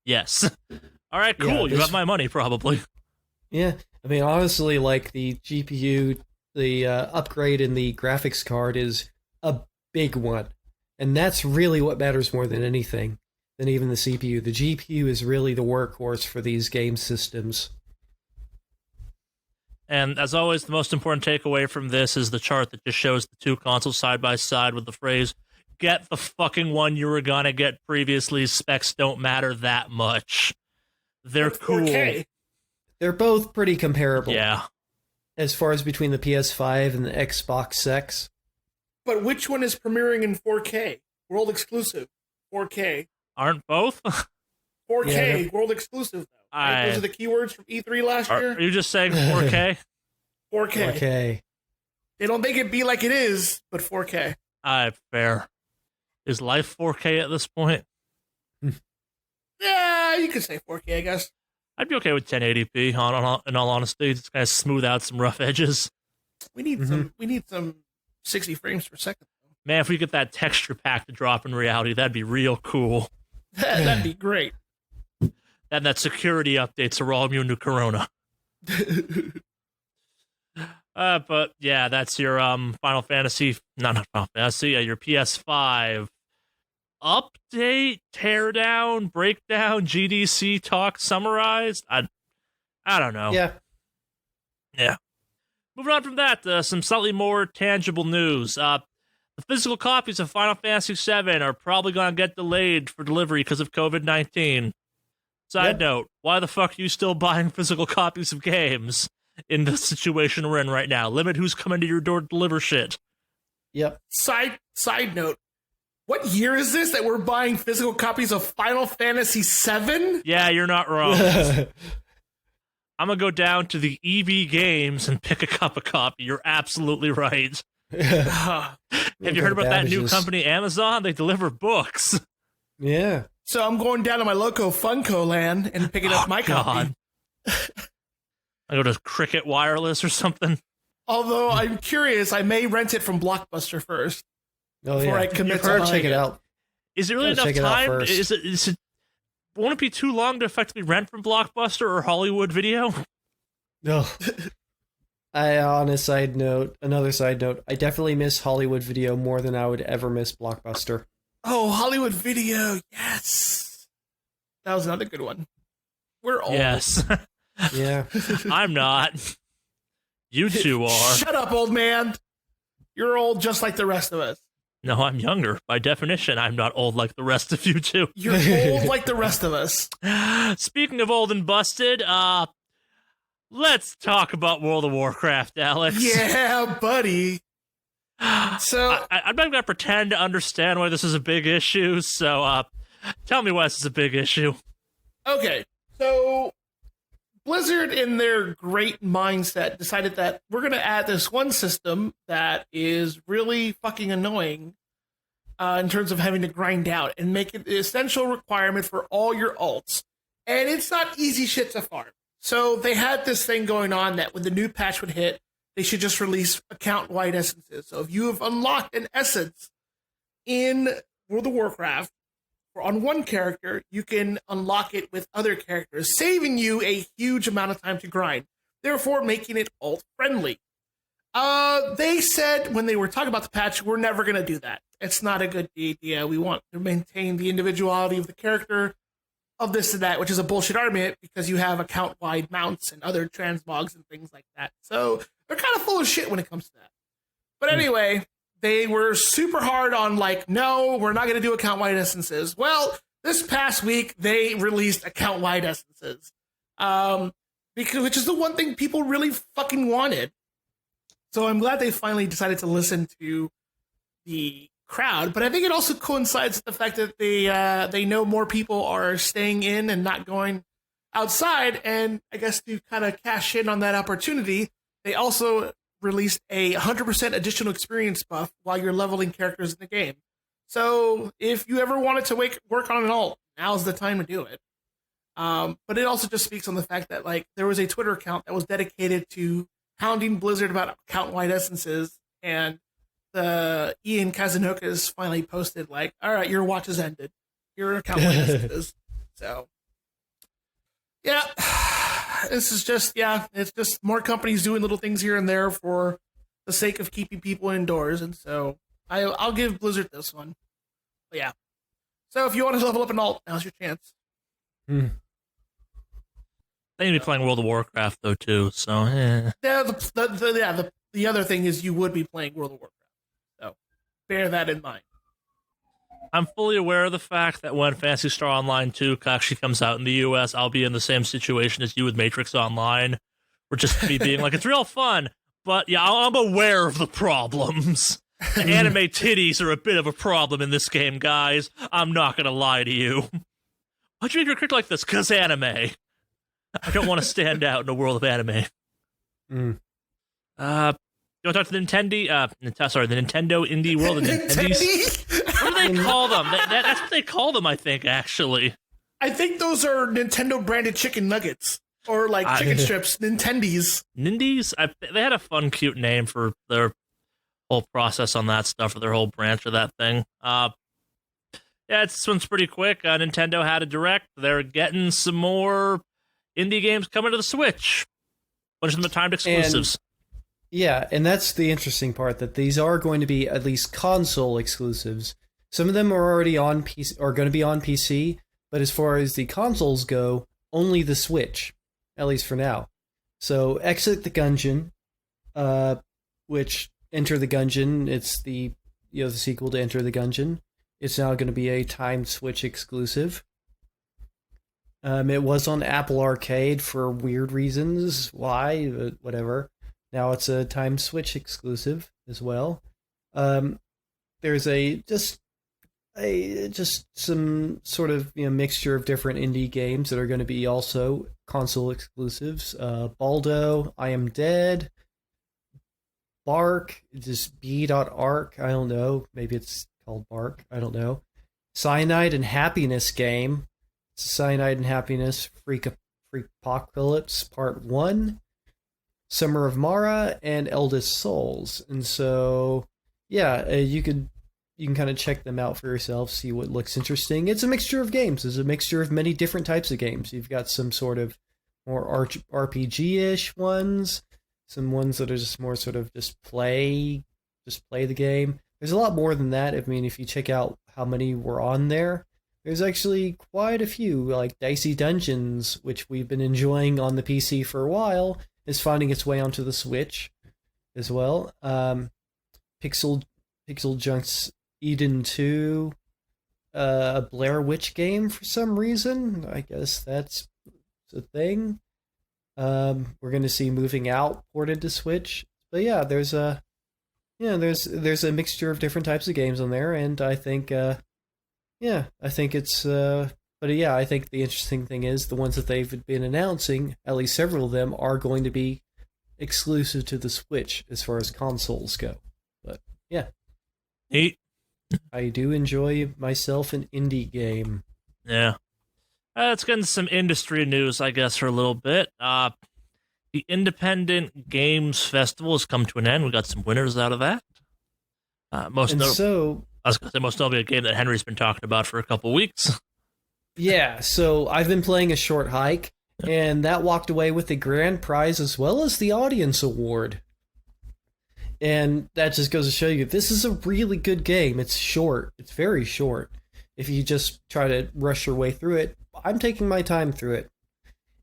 Yes. All right, cool. You got my money, probably. Yeah, I mean, honestly, like the GPU, the upgrade in the graphics card is a big one, and that's really what matters more than anything. Than even the CPU. The GPU is really the workhorse for these game systems. And as always, the most important takeaway from this is the chart that just shows the two consoles side by side with the phrase, get the fucking one you were gonna get previously, specs don't matter that much. They're cool. 4K. They're both pretty comparable. Yeah. As far as between the PS5 and the Xbox X. But which one is premiering in 4K? World exclusive. 4K. Aren't both? 4K, world exclusive, though. Right? Those are the keywords from E3 last year. Are you just saying 4K? 4K. 4K. They don't make it be like it is, but 4K. Fair. Is life 4K at this point? Yeah, you could say 4K, I guess. I'd be okay with 1080p, in all honesty. Just kind of smooth out some rough edges. We need some 60 frames per second. Man, if we get that texture pack to drop in reality, that'd be real cool. That'd be great. And that security updates are all immune to Corona. But yeah, that's your Final Fantasy, not Final Fantasy, your PS5 update, teardown, breakdown, GDC talk summarized. I don't know. Yeah. Moving on from that, some slightly more tangible news. The physical copies of Final Fantasy VII are probably going to get delayed for delivery because of COVID-19. Side note, why the fuck are you still buying physical copies of games in the situation we're in right now? Limit who's coming to your door to deliver shit. Yep. Side note, what year is this that we're buying physical copies of Final Fantasy VII? Yeah, you're not wrong. I'm going to go down to the EB Games and pick up a copy. You're absolutely right. Have you heard about that new company, Amazon? They deliver books. Yeah. So I'm going down to my local Funko land and picking up my copy. I go to Cricket Wireless or something. Although I'm curious, I may rent it from Blockbuster first. Before I commit to check it out. Is it really enough time? Is it? Won't it be too long to effectively rent from Blockbuster or Hollywood Video? No. Another side note, I definitely miss Hollywood Video more than I would ever miss Blockbuster. Oh, Hollywood Video, yes. That was another good one. We're old. Yes. Yeah. I'm not. You two are. Shut up, old man. You're old just like the rest of us. No, I'm younger. By definition, I'm not old like the rest of you two. You're old like the rest of us. Speaking of old and busted, let's talk about World of Warcraft, Alex. Yeah, buddy. So I'm not going to pretend to understand why this is a big issue, so tell me why this is a big issue. Okay, so Blizzard, in their great mindset, decided that we're going to add this one system that is really fucking annoying in terms of having to grind out and make it the essential requirement for all your alts. And it's not easy shit to farm. So they had this thing going on that when the new patch would hit, they should just release account-wide essences. So if you have unlocked an essence in World of Warcraft, or on one character, you can unlock it with other characters, saving you a huge amount of time to grind, therefore making it alt-friendly. They said when they were talking about the patch, we're never going to do that. It's not a good idea. We want to maintain the individuality of the character, of this and that, which is a bullshit argument because you have account-wide mounts and other transmogs and things like that. So they're kind of full of shit when it comes to that. But anyway, they were super hard on like, no, we're not going to do account-wide essences. Well, this past week they released account-wide essences, which is the one thing people really fucking wanted. So I'm glad they finally decided to listen to the crowd. But I think it also coincides with the fact that they know more people are staying in and not going outside, and I guess to kind of cash in on that opportunity, they also released a 100% additional experience buff while you're leveling characters in the game. So if you ever wanted to work on an alt, now's the time to do it. But it also just speaks on the fact that like there was a Twitter account that was dedicated to hounding Blizzard about account-wide essences, and the Ian Kazunokas finally posted like, all right, your watch has ended. Your account-wide essences. So yeah, this is just, it's just more companies doing little things here and there for the sake of keeping people indoors. And so I'll give Blizzard this one. But yeah. So if you want to level up an alt, now's your chance. They need to be playing World of Warcraft, though, too. So, Yeah, the other thing is you would be playing World of Warcraft. So bear that in mind. I'm fully aware of the fact that when Phantasy Star Online 2 actually comes out in the US, I'll be in the same situation as you with Matrix Online. We're just me being like, it's real fun. But yeah, I'm aware of the problems. Anime titties are a bit of a problem in this game, guys. I'm not going to lie to you. Why'd you make your character like this? 'Cause anime. I don't want to stand out in the world of anime. Mm. You want to talk to the Nintendo Indie World? The Nintendies? What do they call them? That's what they call them, I think, actually. I think those are Nintendo-branded chicken nuggets. Or, like, chicken strips. Nintendies. Nindies? They had a fun, cute name for their whole process on that stuff, or their whole branch of that thing. This one's pretty quick. Nintendo had a direct. They're getting some more indie games coming to the Switch. Bunch of them are timed exclusives. And that's the interesting part, that these are going to be at least console exclusives. Some of them are already on PC, are going to be on PC, but as far as the consoles go, only the Switch, at least for now. So, Exit the Gungeon, which Enter the Gungeon, it's the sequel to Enter the Gungeon. It's now going to be a timed Switch exclusive. It was on Apple Arcade for weird reasons. Why? Whatever. Now it's a timed Switch exclusive as well. There's just some sort of mixture of different indie games that are going to be also console exclusives. Baldo, I Am Dead, Bark, just B.Arc, I don't know. Maybe it's called Bark, I don't know. Cyanide and Happiness game. It's Cyanide and Happiness Freakopocalypse Part 1. Summer of Mara, and Eldest Souls. And so, you can kind of check them out for yourself, see what looks interesting. It's a mixture of games. It's a mixture of many different types of games. You've got some sort of more RPG-ish ones, some ones that are just more sort of just play the game. There's a lot more than that. I mean, if you check out how many were on there, there's actually quite a few, like Dicey Dungeons, which we've been enjoying on the PC for a while, is finding its way onto the Switch as well. Pixel Junk's Eden 2, a Blair Witch game for some reason. I guess that's a thing. We're going to see Moving Out ported to Switch. But yeah, there's a mixture of different types of games on there, and I think it's I think the interesting thing is the ones that they've been announcing, at least several of them, are going to be exclusive to the Switch as far as consoles go. But yeah. Neat. I do enjoy myself an indie game. Yeah. Let's get into some industry news, I guess, for a little bit. The Independent Games Festival has come to an end. We got some winners out of that. I was going to say most notably a game that Henry's been talking about for a couple weeks. Yeah, so I've been playing A Short Hike, and that walked away with the grand prize as well as the audience award. And that just goes to show you, this is a really good game. It's short. It's very short. If you just try to rush your way through it, I'm taking my time through it.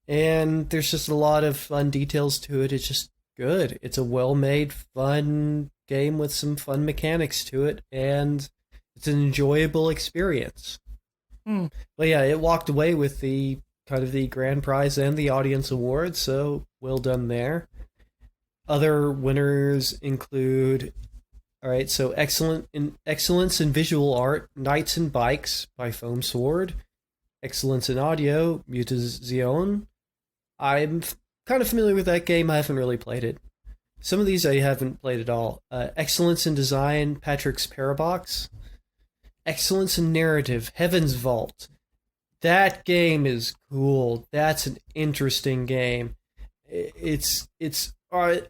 And there's just a lot of fun details to it. It just good. It's a well-made, fun game with some fun mechanics to it, and it's an enjoyable experience. But yeah, it walked away with the kind of the grand prize and the audience award, so well done there. Other winners include, all right, so excellence in visual art, Knights and Bikes by Foam Sword. Excellence in audio, Mutazione. I'm kind of familiar with that game. I haven't really played it. Some of these I haven't played at all. Excellence in design, Patrick's Parabox. Excellence in narrative, Heaven's Vault. That game is cool. That's an interesting game. It's one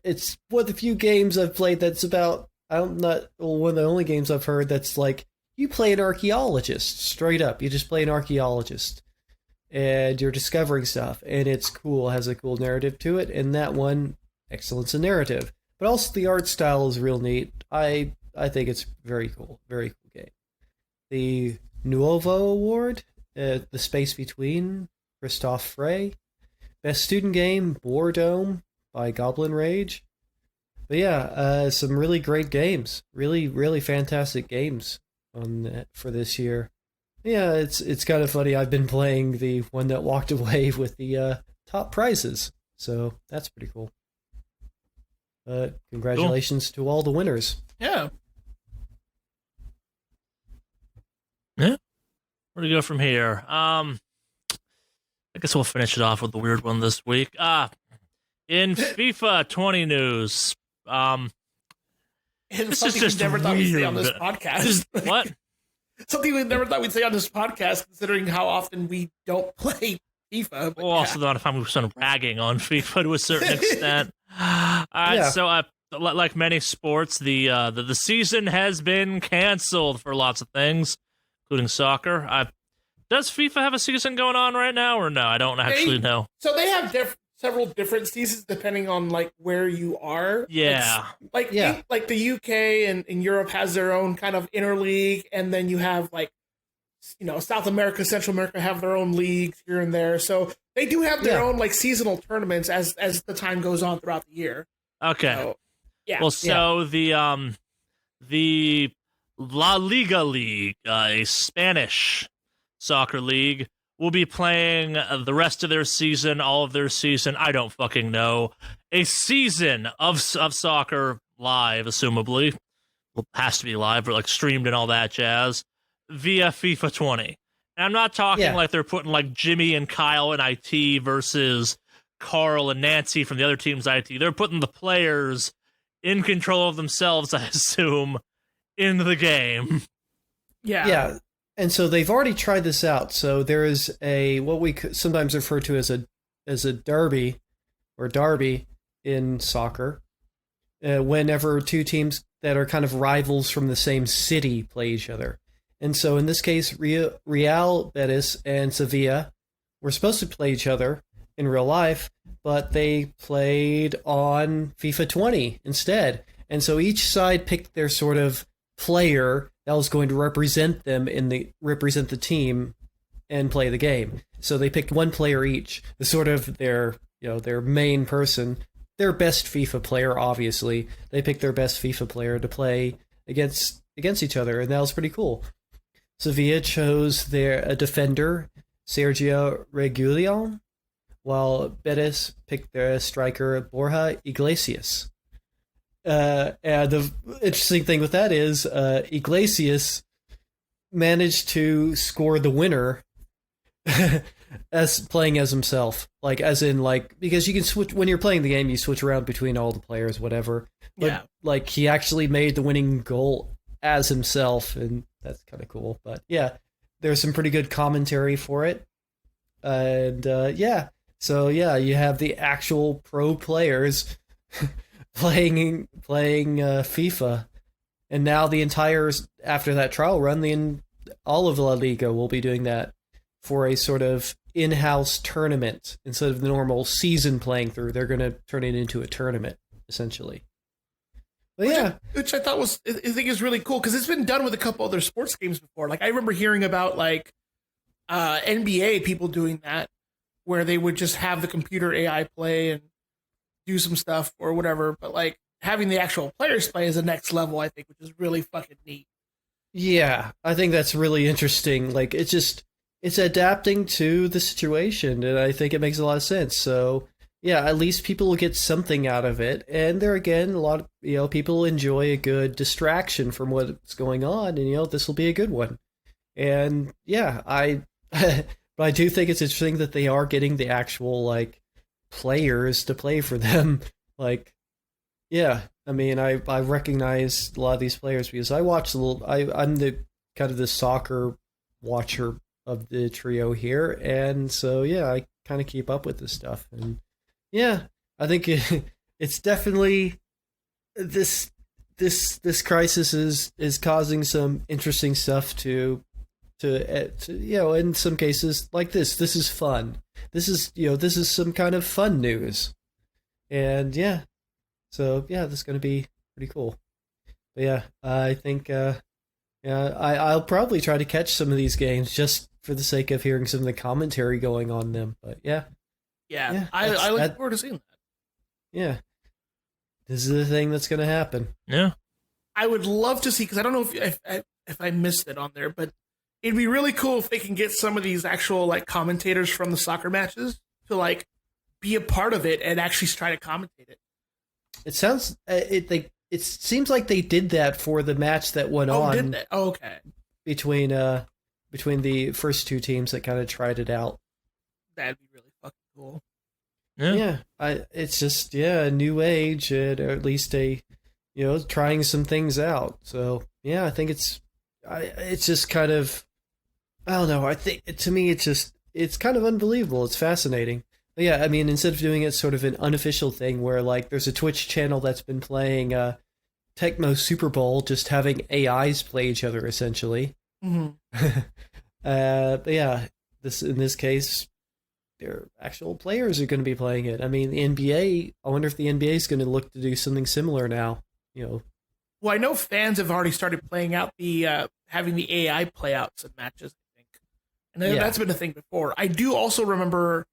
of the few games I've played that's about. One of the only games I've heard that's like you play an archaeologist straight up. You just play an archaeologist, and you're discovering stuff, and it's cool. It has a cool narrative to it, and that one, excellence in narrative, but also the art style is real neat. I think it's very cool game. The Nuovo Award, The Space Between, Christophe Frey. Best Student Game, Boredome by Goblin Rage. But yeah, some really great games. Really, really fantastic games for this year. Yeah, it's kind of funny. I've been playing the one that walked away with the top prizes. So that's pretty cool. Congratulations to all the winners. Yeah. Yeah. Where do we go from here? I guess we'll finish it off with the weird one this week. In FIFA 20 news, this is just never thought we'd say on this weird. podcast. What? Something we never thought we'd say on this podcast, considering how often we don't play FIFA. Well, also the amount of time we've been ragging on FIFA to a certain extent. So like many sports, the season has been canceled for lots of things, including soccer. Does FIFA have a season going on right now, or no? I don't actually know. So they have several different seasons depending on like where you are. Yeah, like the UK and Europe has their own kind of interleague, and then you have like South America, Central America have their own leagues here and there. So they do have their own like seasonal tournaments as the time goes on throughout the year. Okay. So, yeah. Well, so the La Liga League, a Spanish soccer league, will be playing the rest of their season, all of their season. I don't fucking know. A season of soccer live, assumably. Well, it has to be live, but like streamed and all that jazz via FIFA 20. And I'm not talking like they're putting like Jimmy and Kyle in IT versus Carl and Nancy from the other team's IT. They're putting the players in control of themselves, I assume, in the game. Yeah. Yeah. And so they've already tried this out. So there is what we sometimes refer to as a derby or derby in soccer. Whenever two teams that are kind of rivals from the same city play each other. And so in this case, Real Betis and Sevilla were supposed to play each other in real life, but they played on FIFA 20 instead. And so each side picked their sort of player that was going to represent them represent the team and play the game. So they picked one player each, the sort of their main person, their best FIFA player. Obviously, they picked their best FIFA player to play against each other, and that was pretty cool. Sevilla chose a defender, Sergio Reguilon, while Betis picked their striker, Borja Iglesias. And the interesting thing with that is Iglesias managed to score the winner as playing as himself, because you can switch when you're playing the game, you switch around between all the players, whatever. But he actually made the winning goal as himself, and that's kind of cool. But yeah, there's some pretty good commentary for it, and so you have the actual pro players playing FIFA, and now after that trial run, all of La Liga will be doing that for a sort of in-house tournament instead of the normal season playing through. They're going to turn it into a tournament essentially. But which I thought I think is really cool because it's been done with a couple other sports games before. Like I remember hearing about NBA people doing that, where they would just have the computer AI play, and do some stuff or whatever, but like having the actual players play is the next level, I think, which is really fucking neat. Yeah, I think that's really interesting. Like, it's adapting to the situation, and I think it makes a lot of sense. So, yeah, at least people will get something out of it. And there again, a lot of, people enjoy a good distraction from what's going on, and, this will be a good one. And, yeah, but I do think it's interesting that they are getting the actual, like, players to play for them. Like, yeah, I mean, I recognize a lot of these players because I watch I'm the kind of the soccer watcher of the trio here, and so yeah, I kind of keep up with this stuff, and yeah, I think it's definitely this crisis is causing some interesting stuff to in some cases like this is fun. This is some kind of fun news, and yeah. So yeah, this is going to be pretty cool. But yeah, I think I'll probably try to catch some of these games just for the sake of hearing some of the commentary going on them. But yeah, I look forward to seeing that. Yeah, this is the thing that's going to happen. Yeah, I would love to see, because I don't know if I missed it on there, but it'd be really cool if they can get some of these actual like commentators from the soccer matches to like be a part of it and actually try to commentate it. It sounds it seems like they did that for the match that went on. Did they? Oh, okay. Between the first two teams that kind of tried it out. That'd be really fucking cool. Yeah. It's just a new age, and or at least trying some things out. So yeah, I think it's just kind of, I don't know. I think to me it's kind of unbelievable. It's fascinating. But yeah, I mean, instead of doing it sort of an unofficial thing where like there's a Twitch channel that's been playing Tecmo Super Bowl, just having AIs play each other essentially. Mm-hmm. But yeah, in this case, their actual players are going to be playing it. I mean, the NBA. I wonder if the NBA is going to look to do something similar now. Well, I know fans have already started playing out the having the AI play out some matches, I think, and that's been a thing before. I do also remember,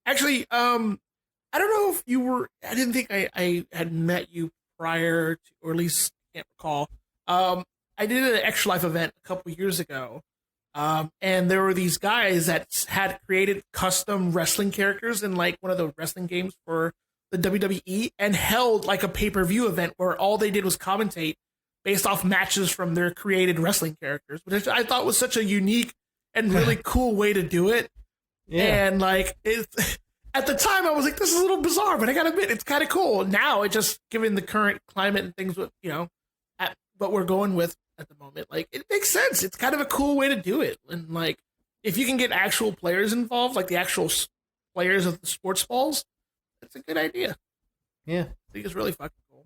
actually, I don't know if you were. I didn't think I had met you prior to, or at least I can't recall. I did an Extra Life event a couple years ago, and there were these guys that had created custom wrestling characters in like one of the wrestling games for the WWE, and held like a pay-per-view event where all they did was commentate based off matches from their created wrestling characters, which I thought was such a unique and really cool way to do it. Yeah. And like at the time I was like, this is a little bizarre, but I gotta admit, it's kind of cool. Now it just, given the current climate and things with, at what we're going with at the moment, like it makes sense. It's kind of a cool way to do it. And like, if you can get actual players involved, like the actual players of the sports balls, that's a good idea. Yeah. I think it's really fucking cool.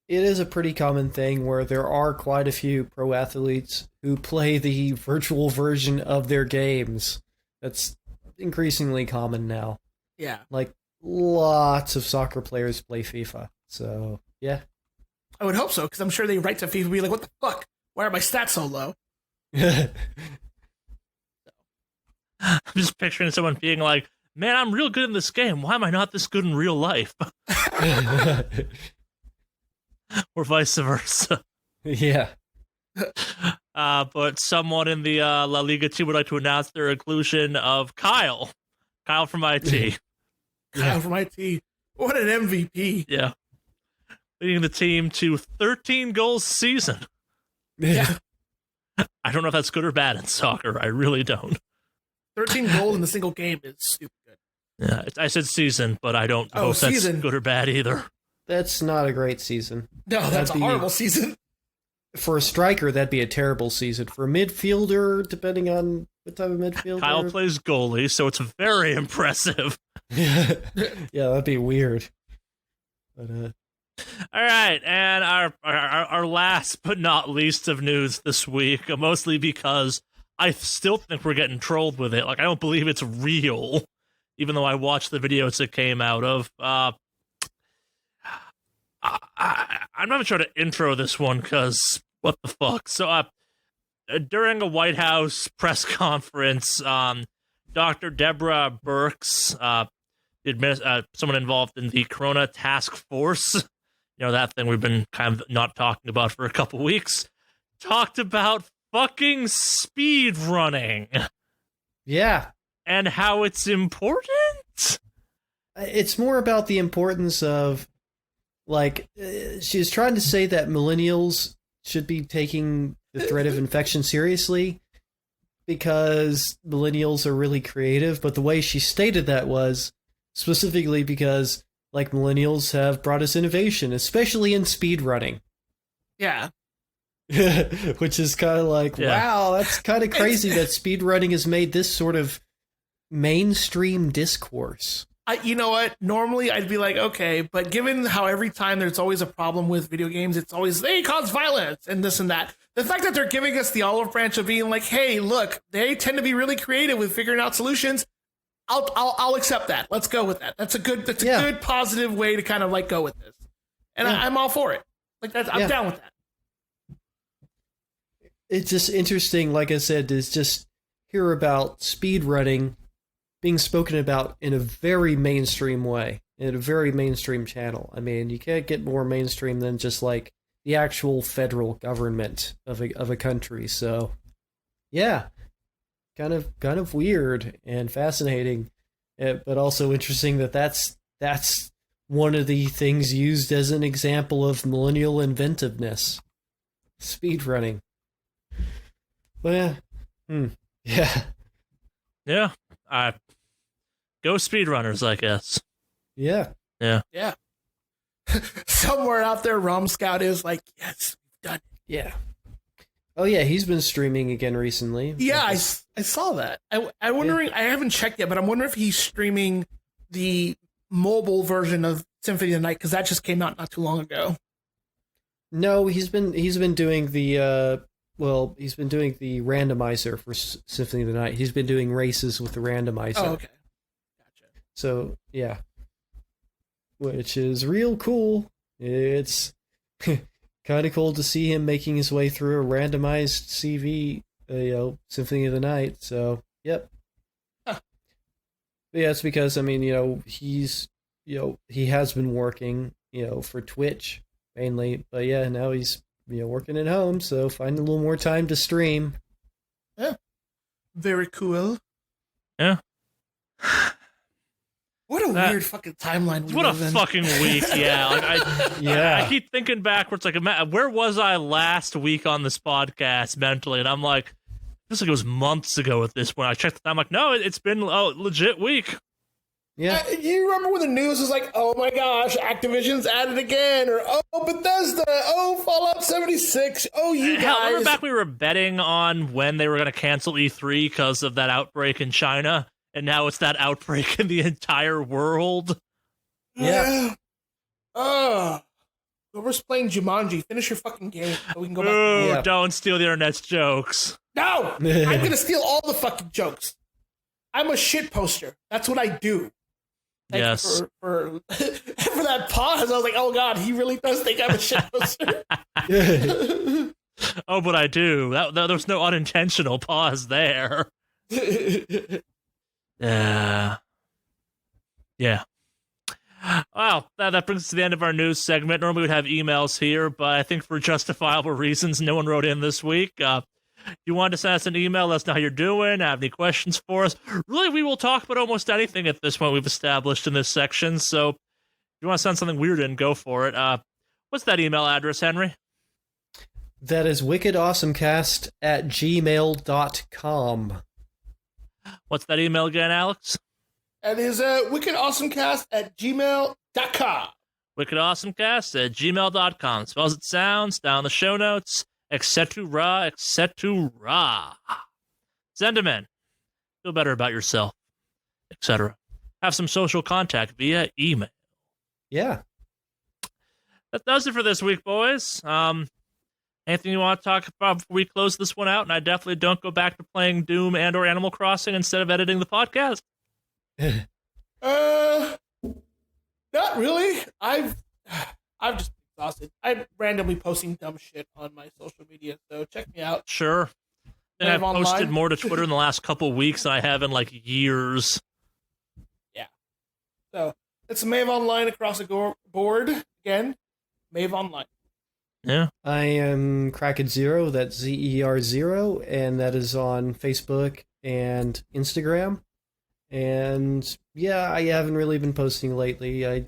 It is a pretty common thing where there are quite a few pro athletes who play the virtual version of their games. That's increasingly common now. Yeah. Like, lots of soccer players play FIFA. So, yeah. I would hope so, because I'm sure they write to FIFA and be like, what the fuck? Why are my stats so low? I'm just picturing someone being like, man, I'm real good in this game. Why am I not this good in real life? Or vice versa. Yeah. But someone in the La Liga team would like to announce their inclusion of Kyle. Kyle from IT. Kyle from IT. What an MVP. Yeah. Leading the team to 13 goals a season. Yeah. I don't know if that's good or bad in soccer. I really don't. 13 goals in a single game is stupid good. Yeah, I said season, but I don't know if that's good or bad either. That's not a great season. No, that's a horrible season. For a striker, that'd be a terrible season. For a midfielder, depending on what type of midfielder. Kyle plays goalie, so it's very impressive. Yeah, that'd be weird. But, all right, and our last but not least of news this week, mostly because I still think we're getting trolled with it. Like, I don't believe it's real, even though I watched the videos it came out of. I'm not even trying to intro this one, because what the fuck? So, during a White House press conference, Dr. Deborah Birx someone involved in the Corona Task Force, that thing we've been kind of not talking about for a couple weeks, talked about fucking speed running. Yeah. And how it's important? It's more about the importance of, she's trying to say that millennials should be taking the threat of infection seriously because millennials are really creative, but the way she stated that was specifically because, millennials have brought us innovation, especially in speed running. Yeah. Which is kind of wow, that's kind of crazy that speed running has made this sort of mainstream discourse. You know what? Normally I'd be like, okay, but given how every time there's always a problem with video games, it's always they cause violence and this and that. The fact that they're giving us the olive branch of being like, hey, look, they tend to be really creative with figuring out solutions. I'll accept that. Let's go with that. That's a good positive way to kind of go with this. And I'm all for it. I'm down with that. It's just interesting, like I said, to just hear about speed running being spoken about in a very mainstream way, in a very mainstream channel. I mean, you can't get more mainstream than just the actual federal government of a country. So, yeah, kind of weird and fascinating, but also interesting that's one of the things used as an example of millennial inventiveness, speed running. But yeah. Go speedrunners, I guess. Yeah. Somewhere out there, Rom Scout is yes, we've done it. Yeah. Oh yeah, he's been streaming again recently. Yeah, I saw that. I'm wondering. I haven't checked yet, but I'm wondering if he's streaming the mobile version of Symphony of the Night because that just came out not too long ago. No, he's been doing the he's been doing the randomizer for Symphony of the Night. He's been doing races with the randomizer. Oh, okay. Gotcha. So, yeah. Which is real cool. It's kind of cool to see him making his way through a randomized CV, Symphony of the Night. So, yep. Huh. But yeah, it's because, he's, he has been working, for Twitch mainly. But yeah, now he's working at home, so finding a little more time to stream. Yeah. Very cool. Yeah. What a weird fucking timeline. What a fucking week, yeah. I keep thinking backwards, where was I last week on this podcast mentally? And I'm like, it was months ago at this point. I checked the time, no, it's been a legit week. Yeah. You remember when the news was oh my gosh, Activision's at it again, or Bethesda, Fallout 76, you guys. Hell, remember back we were betting on when they were going to cancel E3 because of that outbreak in China, and now it's that outbreak in the entire world? Yeah. Whoever's playing Jumanji, finish your fucking game so we can go back. Ooh, don't steal the internet's jokes. No! I'm going to steal all the fucking jokes. I'm a shit poster. That's what I do. Yes. For that pause, I was like, oh god, he really does think I'm a shit poster. Oh, but I do. There's no unintentional pause there. Yeah. Well, that brings us to the end of our news segment. Normally we'd have emails here, but I think for justifiable reasons, no one wrote in this week. You want to send us an email, let us know how you're doing, have any questions for us. Really, we will talk about almost anything at this point we've established in this section, so if you want to send something weird in, go for it. What's that email address, Henry? That is wickedawesomecast@gmail.com. What's that email again, Alex? That is wickedawesomecast@gmail.com. Wickedawesomecast@gmail.com. Spells it sounds, down in the show notes. Etc. Send them in. Feel better about yourself, etc. Have some social contact via email. Yeah. That does it for this week, boys. Anything you want to talk about before we close this one out? And I definitely don't go back to playing Doom and or Animal Crossing instead of editing the podcast. Not really. I've just exhausted. I'm randomly posting dumb shit on my social media, so check me out. Sure. And I've posted more to Twitter in the last couple weeks than I have in years. Yeah. So it's Mave Online across the board. Again, Mave Online. Yeah. I am Kraken0, that's ZER0, and that is on Facebook and Instagram. And yeah, I haven't really been posting lately. I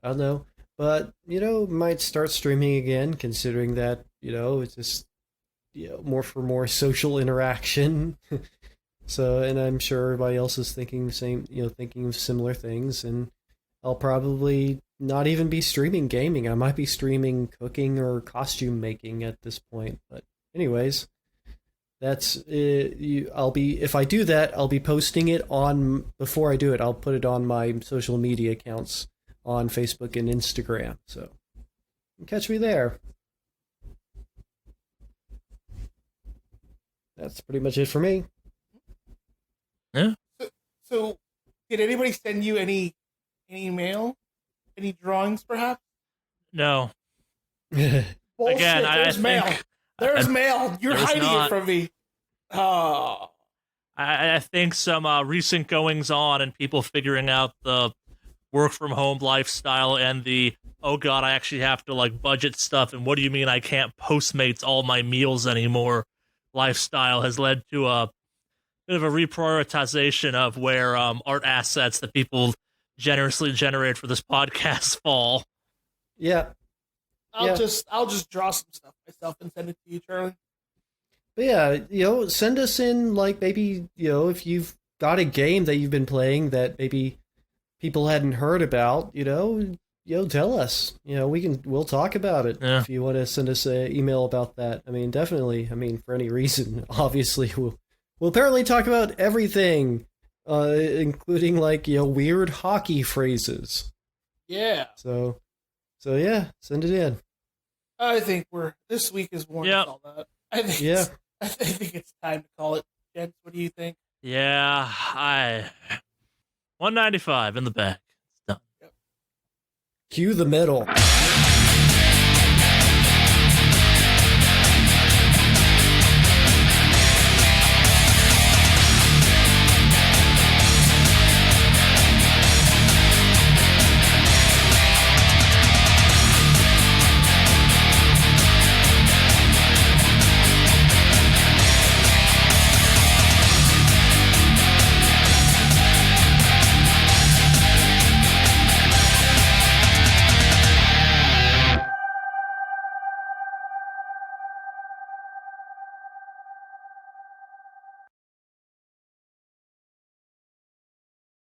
don't know. But, might start streaming again, considering that, it's just, more for more social interaction. So, and I'm sure everybody else is thinking the same, thinking of similar things. And I'll probably not even be streaming gaming. I might be streaming cooking or costume making at this point. But anyways, that's if I do that, I'll be posting it before I do it, I'll put it on my social media accounts on Facebook and Instagram. So catch me there. That's pretty much it for me. Yeah. So did anybody send you any mail? Any drawings, perhaps? No. Bullshit, Again, there's mail. There's mail. You're hiding not. it from me. Oh. I think some recent goings on and people figuring out the work from home lifestyle and the, oh god, I actually have to budget stuff, and what do you mean I can't Postmates all my meals anymore lifestyle has led to a bit of a reprioritization of where art assets that people generously generated for this podcast fall. Yeah. I'll just draw some stuff myself and send it to you, Charlie. But yeah, send us in maybe, if you've got a game that you've been playing that maybe people hadn't heard about, tell us. We'll talk about it. Yeah. If you want to send us an email about that. I mean, definitely. I mean, for any reason, obviously we'll apparently talk about everything, including weird hockey phrases. Yeah. So yeah, send it in. I think this week is warm Yep. all that. I think it's time to call it. Gents, what do you think? Yeah, 195 in the back. It's done. Cue the metal.